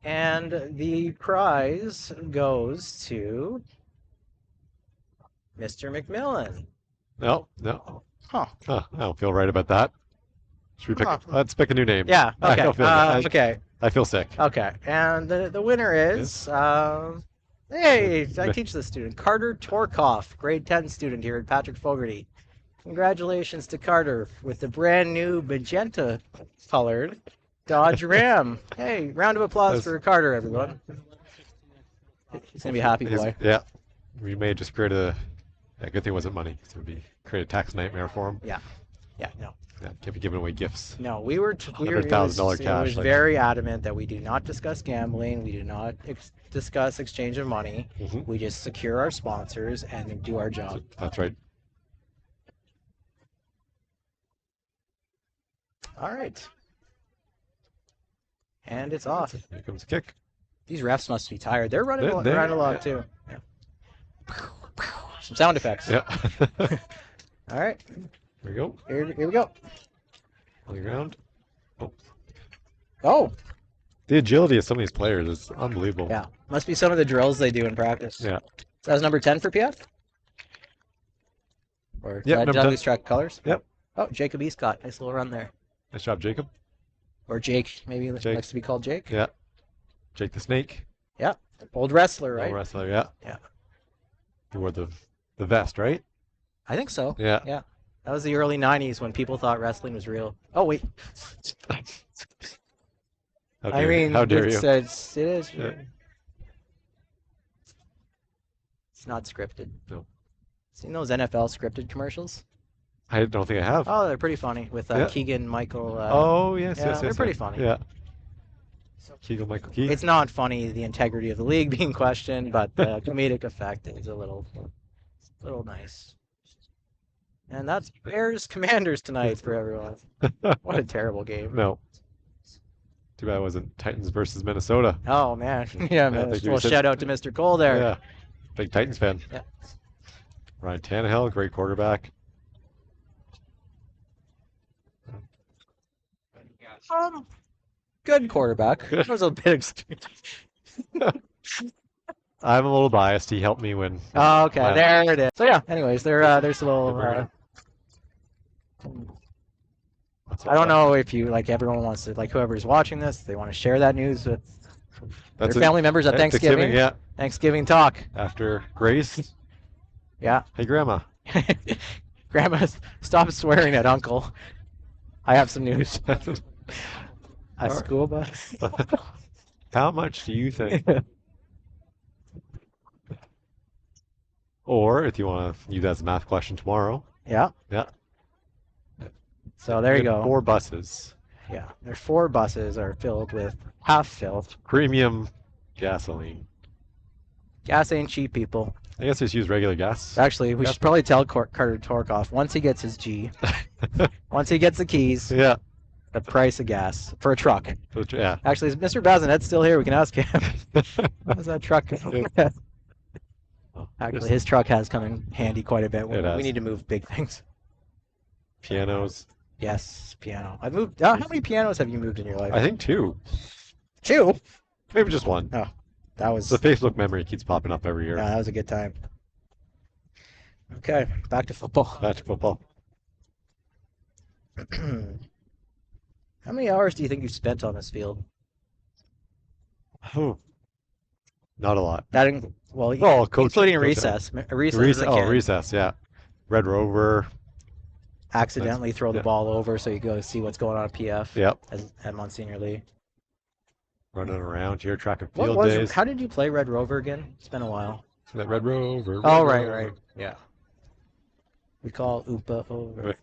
And the prize goes to Mr. McMillan. No. Huh. I don't feel right about that. Should we pick? Let's pick a new name. Yeah. I Okay. don't feel good. Okay. I feel sick. Okay. And the winner is hey, I teach this student, Carter Torkoff, grade 10 student here at Patrick Fogarty. Congratulations to Carter with the brand new magenta colored Dodge Ram. Hey, round of applause for Carter, everyone. He's gonna be a happy boy. Yeah. We may just create a good thing it wasn't money. So it would create a tax nightmare for him. Yeah. Yeah. No. Yeah, can't be giving away gifts. No, we were $100,000 cash. It was very adamant that we do not discuss gambling. We do not discuss exchange of money. Mm-hmm. We just secure our sponsors and do our job. That's right. All right. And it's off. Here comes a kick. These refs must be tired. They're running around a lot too. Yeah. Some sound effects. Yeah. All right. There we go. Here we go. On the ground. Oh. The agility of some of these players is unbelievable. Yeah. Must be some of the drills they do in practice. Yeah. So that was number 10 for PF? Or yep, did I lose track of colors? Yep. Oh, Jacob Eastcott. Nice little run there. Nice job, Jacob. Or Jake. Maybe Jake. likes to be called Jake. Yeah. Jake the Snake. Yeah. Old wrestler, right? Old wrestler, yeah. Yeah. He wore the vest, right? I think so. Yeah. Yeah. That was the early 90s when people thought wrestling was real. Oh, wait. How dare you? It is. Yeah. It's not scripted. No. Seen those NFL scripted commercials? I don't think I have. Oh, they're pretty funny with Yeah. Keegan Michael. Oh, yes, yes, they're yes. pretty funny. Yeah. Keegan Michael Key. It's not funny, the integrity of the league being questioned, but the comedic effect is a little nice. And that's Bears Commanders tonight for everyone. What a terrible game. No. Too bad it wasn't Titans versus Minnesota. Oh, man. Yeah, man. Well, shout out to Mr. Cole there. Yeah. Big Titans fan. Yeah. Ryan Tannehill, great quarterback. Good quarterback. That was a bit extreme. I'm a little biased. He helped me win. Oh, okay. There it is. So, yeah, anyways, there's a little... I don't know if you, everyone wants to, whoever's watching this, they want to share that news with their family members at Thanksgiving. Yeah. Thanksgiving talk. After Grace. Yeah. Hey, Grandma. Grandma, stop swearing at Uncle. I have some news. A school bus. How much do you think? Or if you want to use that as a math question tomorrow. Yeah. Yeah. So there you go. 4 buses. Yeah. Their 4 buses are filled with half-filled Premium gasoline. Gas ain't cheap, people. I guess just use regular gas. Actually, we should probably tell Carter Torkoff once he gets his G, once he gets the keys, Yeah. the price of gas for a truck. Yeah. Actually, is Mr. Bazinet still here? We can ask him. How's that truck? Actually, his truck has come in handy quite a bit. It has. We need to move big things. pianos. Yes, piano. I've moved. How many pianos have you moved in your life? I think 2, Two. maybe just 1. Oh, that was. The Facebook memory keeps popping up every year. Yeah, that was a good time. Okay, back to football. Back to football. How many hours do you think you spent on this field? Oh, not a lot. Well, coach, including coach recess. Recess. Recess, yeah. Red Rover. Accidentally throw the yeah. ball over so you go see what's going on at PF. Yep. At Monsignor Lee. Running around here, track and field days. How did you play Red Rover again? It's been a while. That Red Rover. Oh, right. Yeah. We call Oopa over.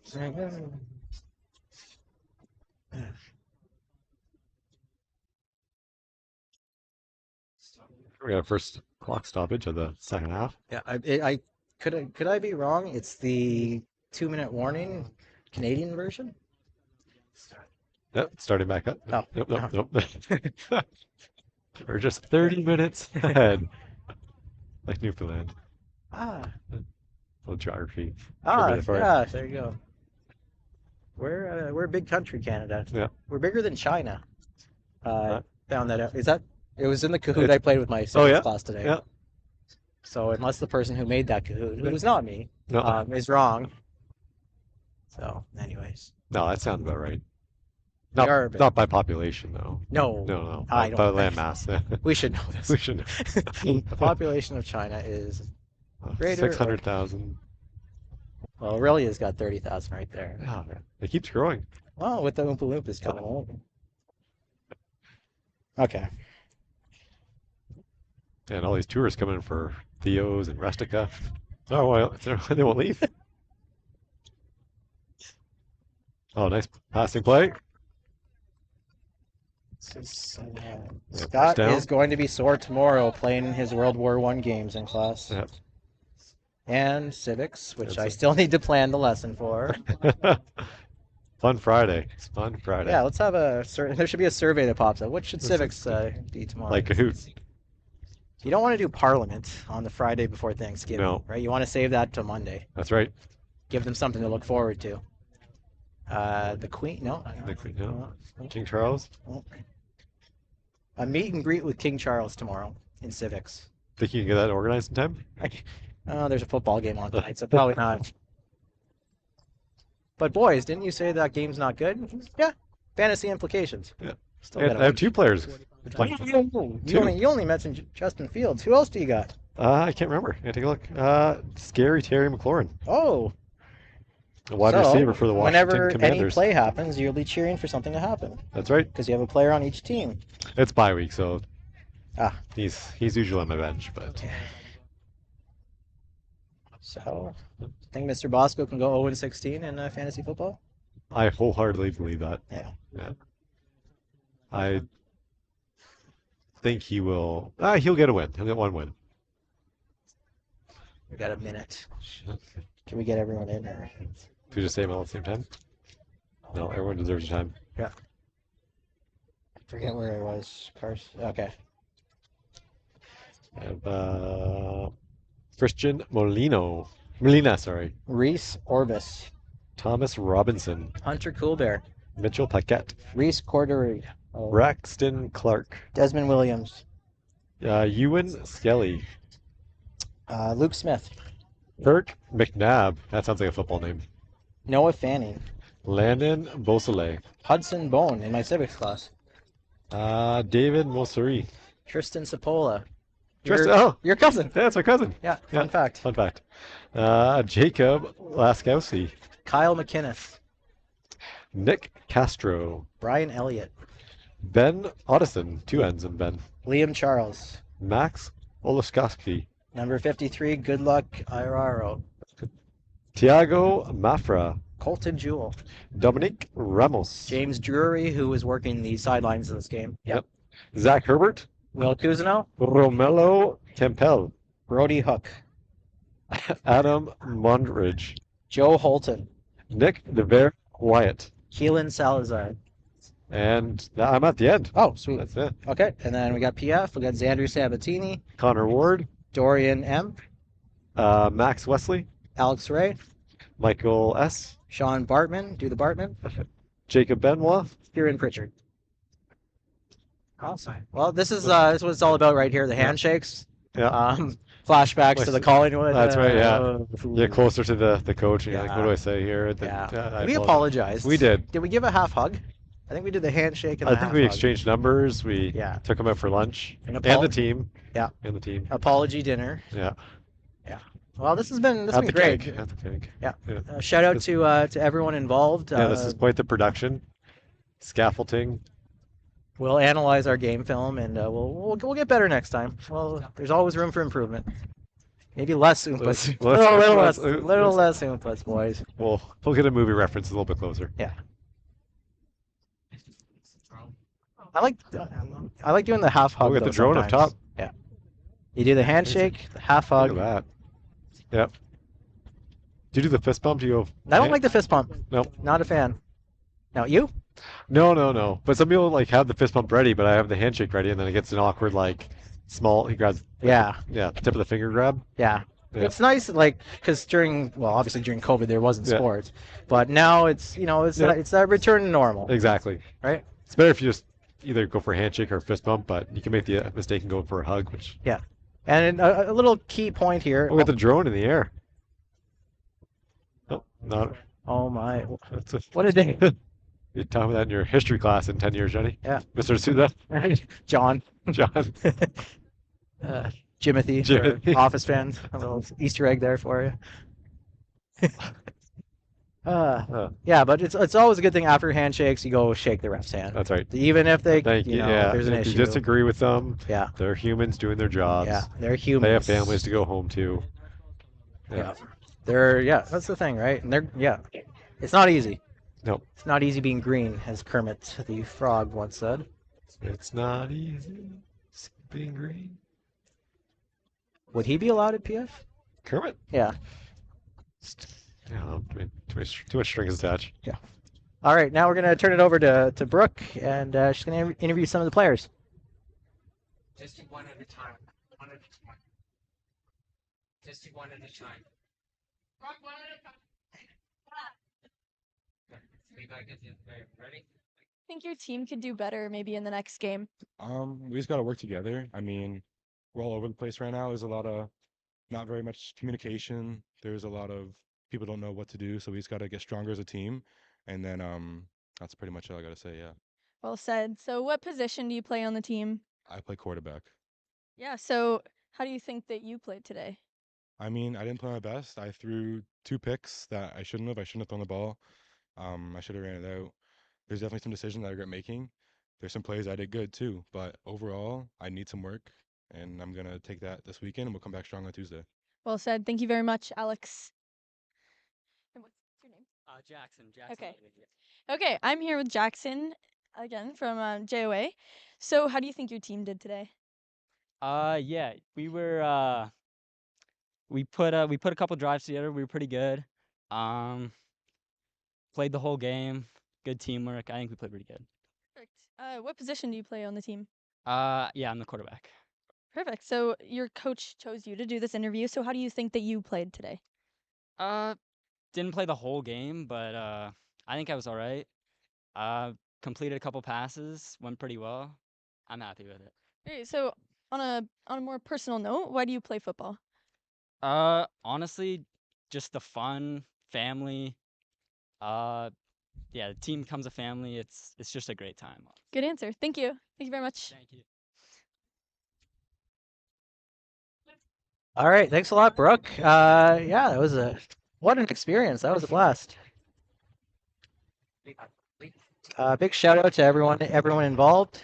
We got a first clock stoppage of the second half. Yeah, could I be wrong? It's the 2-minute warning Canadian version. Yep, starting back up. Oh. Nope. We're just 30 minutes ahead. Like Newfoundland. Ah. Little geography. Yeah, there you go. We're a big country, Canada. Yeah. We're bigger than China. Found that out. It was in the Kahoot I played with my class today. Yeah. So unless the person who made that Kahoot, who was not me, No. is wrong. So, anyways. No, that sounds about right. We are a bit- Not by population, though. No. No. I By don't land mass. We should know this. We should know. The population of China is greater. 600,000. Well, really has got 30,000 right there. Oh, man. It keeps growing. Well, with the Oompa Loompas coming along. Okay. And all these tourists coming in for Theo's and Rustica. Oh, well, they won't leave. Oh, nice passing play. Scott is going to be sore tomorrow playing his World War I games in class. Yep. And civics, which I still need to plan the lesson for. Fun Friday. It's Fun Friday. Yeah, let's have there should be a survey that pops up. What should civics be tomorrow? Like Kahoot. You don't want to do Parliament on the Friday before Thanksgiving, No. right? You want to save that till Monday. That's right. Give them something to look forward to. The Queen, no. The Queen, no. King Charles. A meet and greet with King Charles tomorrow in civics. Think you can get that organized in time? There's a football game on tonight, so probably not. But boys, didn't you say that game's not good? Yeah. Fantasy implications. Yeah. Still I have 2 players. You only mentioned Justin Fields. Who else do you got? I can't remember. I take a look. Scary Terry McLaurin. Oh. A wide receiver for the Washington whenever Commanders. any play happens, you'll be cheering for something to happen. That's right. Because you have a player on each team. It's bye week, so he's usually on my bench, but so I think Mr. Bosco can go 0-16 in fantasy football. I wholeheartedly believe that. Yeah. I think he will. He'll get a win. He'll get 1 win. We got a minute. Can we get everyone in there? Do you just say them all at the same time? No, everyone deserves your time. Yeah. I forget where I was. Okay. I have Christian Molina, sorry. Reese Orbis. Thomas Robinson. Hunter Coolbear. Mitchell Paquette. Reese Cordery. Braxton Clark. Desmond Williams. Ewan Skelly. Luke Smith. Kirk McNabb. That sounds like a football name. Noah Fanning. Landon Beausoleil. Hudson Bone in my civics class. David Moseri. Tristan Sapola. Your cousin. Yeah, that's my cousin. Yeah, fun fact. Fun fact. Jacob Laskowski. Kyle McInnes. Nick Castro. Brian Elliott. Ben Otteson. 2 N's in Ben. Liam Charles. Max Olaskowski. Number 53, Good Luck Iraro. Tiago Mafra. Colton Jewell. Dominique Ramos. James Drury, who was working the sidelines of this game. Yep. Zach Herbert. Will Cousineau. Romello Campbell. Brody Hook. Adam Mondridge. Joe Holton. Nick DeVere Wyatt. Keelan Salazar. And I'm at the end. Oh, sweet. That's it. Okay, and then we got PF. We got Xander Sabatini. Connor Ward. Dorian M. Max Wesley. Alex Ray. Michael S. Sean Bartman, do the Bartman. Jacob Benoit. Kieran Pritchard. Awesome. Well, this is what it's all about right here. The handshakes. Yeah. Flashbacks to the Collingwood. That's right. Yeah. Get closer to the coach. And you're like, what Yeah. do I say here? Then, Yeah. We apologized. We did. Did we give a half hug? I think we did the handshake and the I half think we hug. exchanged numbers. We Yeah. took them out for lunch. An And the team. Yeah. And the team. Apology dinner. Yeah. Yeah. Well, this has been At the great. keg. At the keg. Yeah. Yeah. Shout out to everyone involved. Yeah, this is quite the production. Scaffolding. We'll analyze our game film and we'll get better next time. Well, there's always room for improvement. Maybe less Oompas. Little less Oompas, boys. We'll get a movie reference a little bit closer. Yeah. I like doing the half hug. We got the drone up sometimes. top. Yeah. You do the handshake, the half hug. Look at that. Yep. Do you do the fist bump? Do you go? I don't like the fist bump. No. Not a fan. Now you? No. But some people like have the fist bump ready, but I have the handshake ready, and then it gets an awkward like small. He grabs. Yeah. Yeah. Tip of the finger grab. Yeah. Yeah. It's nice, like, because obviously during COVID there wasn't Yeah. sports, but now it's that return to normal, Exactly. right? It's better if you just either go for a handshake or a fist bump, but you can make the mistake and go for a hug, which. Yeah. And a little key point here. Oh, we got the drone in the air. Oh, not. Oh my! That's a, What a day, you taught me that in your history class in 10 years, Johnny. Yeah. Mr. Suda. John, John. Jimothy, Jimothy. for Office fans. A little Easter egg there for you. Yeah, but it's always a good thing after handshakes you go shake the ref's hand. That's right. Even if they, Thank you. Yeah. there's an If issue. you disagree with them, Yeah. they're humans doing their jobs. Yeah, they're humans. They have families to go home to. Yeah. That's the thing, right? And it's not easy. No. It's not easy being green, as Kermit the Frog once said. It's not easy being green. Would he be allowed at PF? Kermit? Yeah. Yeah, too much strings attached. Yeah. All right, now we're going to turn it over to Brooke, and she's going to interview some of the players. Just do one at a time. One at a time. Just do one at a time. One at a time. Ready? I think your team could do better maybe in the next game. We just got to work together. I mean, we're all over the place right now. There's a lot of not very much communication. There's a lot of people don't know what to do, so we just got to get stronger as a team. And then that's pretty much all I got to say. Yeah. Well said. So what position do you play on the team? I play quarterback. Yeah, so how do you think that you played today? I mean, I didn't play my best. I threw 2 picks that I shouldn't have. I shouldn't have thrown the ball. I should have ran it out. There's definitely some decisions I regret making. There's some plays I did good too, but overall, I need some work, and I'm gonna take that this weekend, and we'll come back strong on Tuesday. Well said. Thank you very much, Alex. And what's your name? Jackson. Okay. Okay, I'm here with Jackson again from JOA. So how do you think your team did today? Yeah, we were we put a couple drives together. We were pretty good. Played the whole game. Good teamwork. I think we played pretty good. Perfect. What position do you play on the team? Yeah, I'm the quarterback. Perfect. So your coach chose you to do this interview. So how do you think that you played today? Didn't play the whole game, but I think I was all right. Completed a couple passes, went pretty well. I'm happy with it. Great. So on a more personal note, why do you play football? Honestly, just the fun, family. Yeah, the team becomes a family. It's just a great time. Good answer. Thank you. Thank you very much. Thank you. All right, thanks a lot, Brooke. Yeah, that was what an experience. That was a blast. Big shout out to everyone involved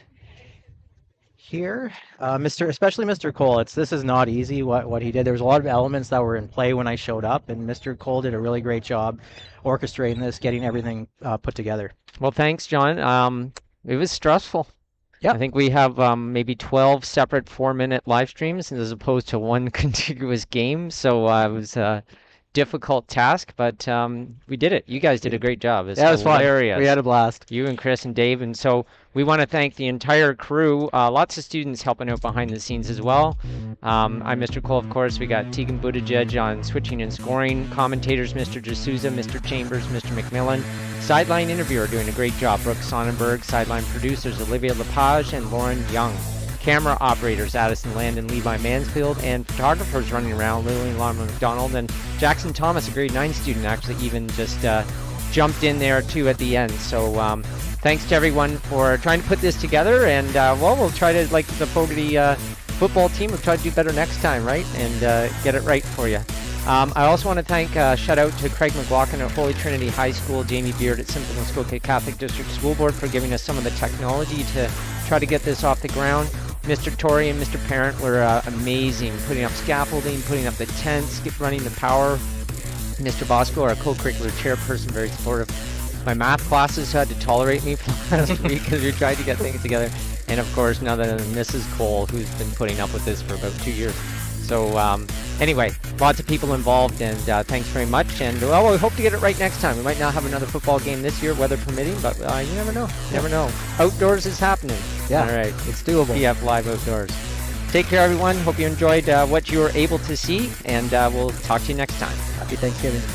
here. Especially Mr. Cole. This is not easy what he did. There was a lot of elements that were in play when I showed up, and Mr. Cole did a really great job orchestrating this, getting everything put together. Well, thanks, John. It was stressful. Yeah. I think we have maybe 12 separate 4-minute live streams as opposed to one contiguous game. So it was difficult task, but we did it. You guys did a great job. It's Yeah, it was fun. hilarious. We had a blast. You and Chris and Dave, and so we want to thank the entire crew. Lots of students helping out behind the scenes as well. I'm Mr. Cole, of course. We got Tegan Buttigieg on switching and scoring. Commentators, Mr. D'Souza, Mr. Chambers, Mr. McMillan. Sideline interviewer doing a great job, Brooke Sonnenberg. Sideline producers, Olivia Lepage and Lauren Young. Camera operators, Addison Land and Levi Mansfield, and photographers running around, Lillian Lama McDonald and Jackson Thomas, a grade 9 student, actually even just jumped in there too at the end. So thanks to everyone for trying to put this together, and well, we'll try to, like the Fogarty football team, we'll try to do better next time, right? And get it right for you. I also want to thank, shout out to Craig McLaughlin at Holy Trinity High School, Jamie Beard at Simple Muskoka Catholic District School Board for giving us some of the technology to try to get this off the ground. Mr. Torrey and Mr. Parent were amazing, putting up scaffolding, putting up the tents, running the power. Mr. Bosco, our co-curricular chairperson, very supportive. My math classes had to tolerate me for the last week because we tried to get things together. And of course, none other than Mrs. Cole, who's been putting up with this for about 2 years. So anyway, lots of people involved, and thanks very much. And well, we hope to get it right next time. We might not have another football game this year, weather permitting, but you never know. Never know. Outdoors is happening. Yeah, all right, it's doable. PF Live Outdoors. Take care, everyone. Hope you enjoyed what you were able to see, and we'll talk to you next time. Happy Thanksgiving.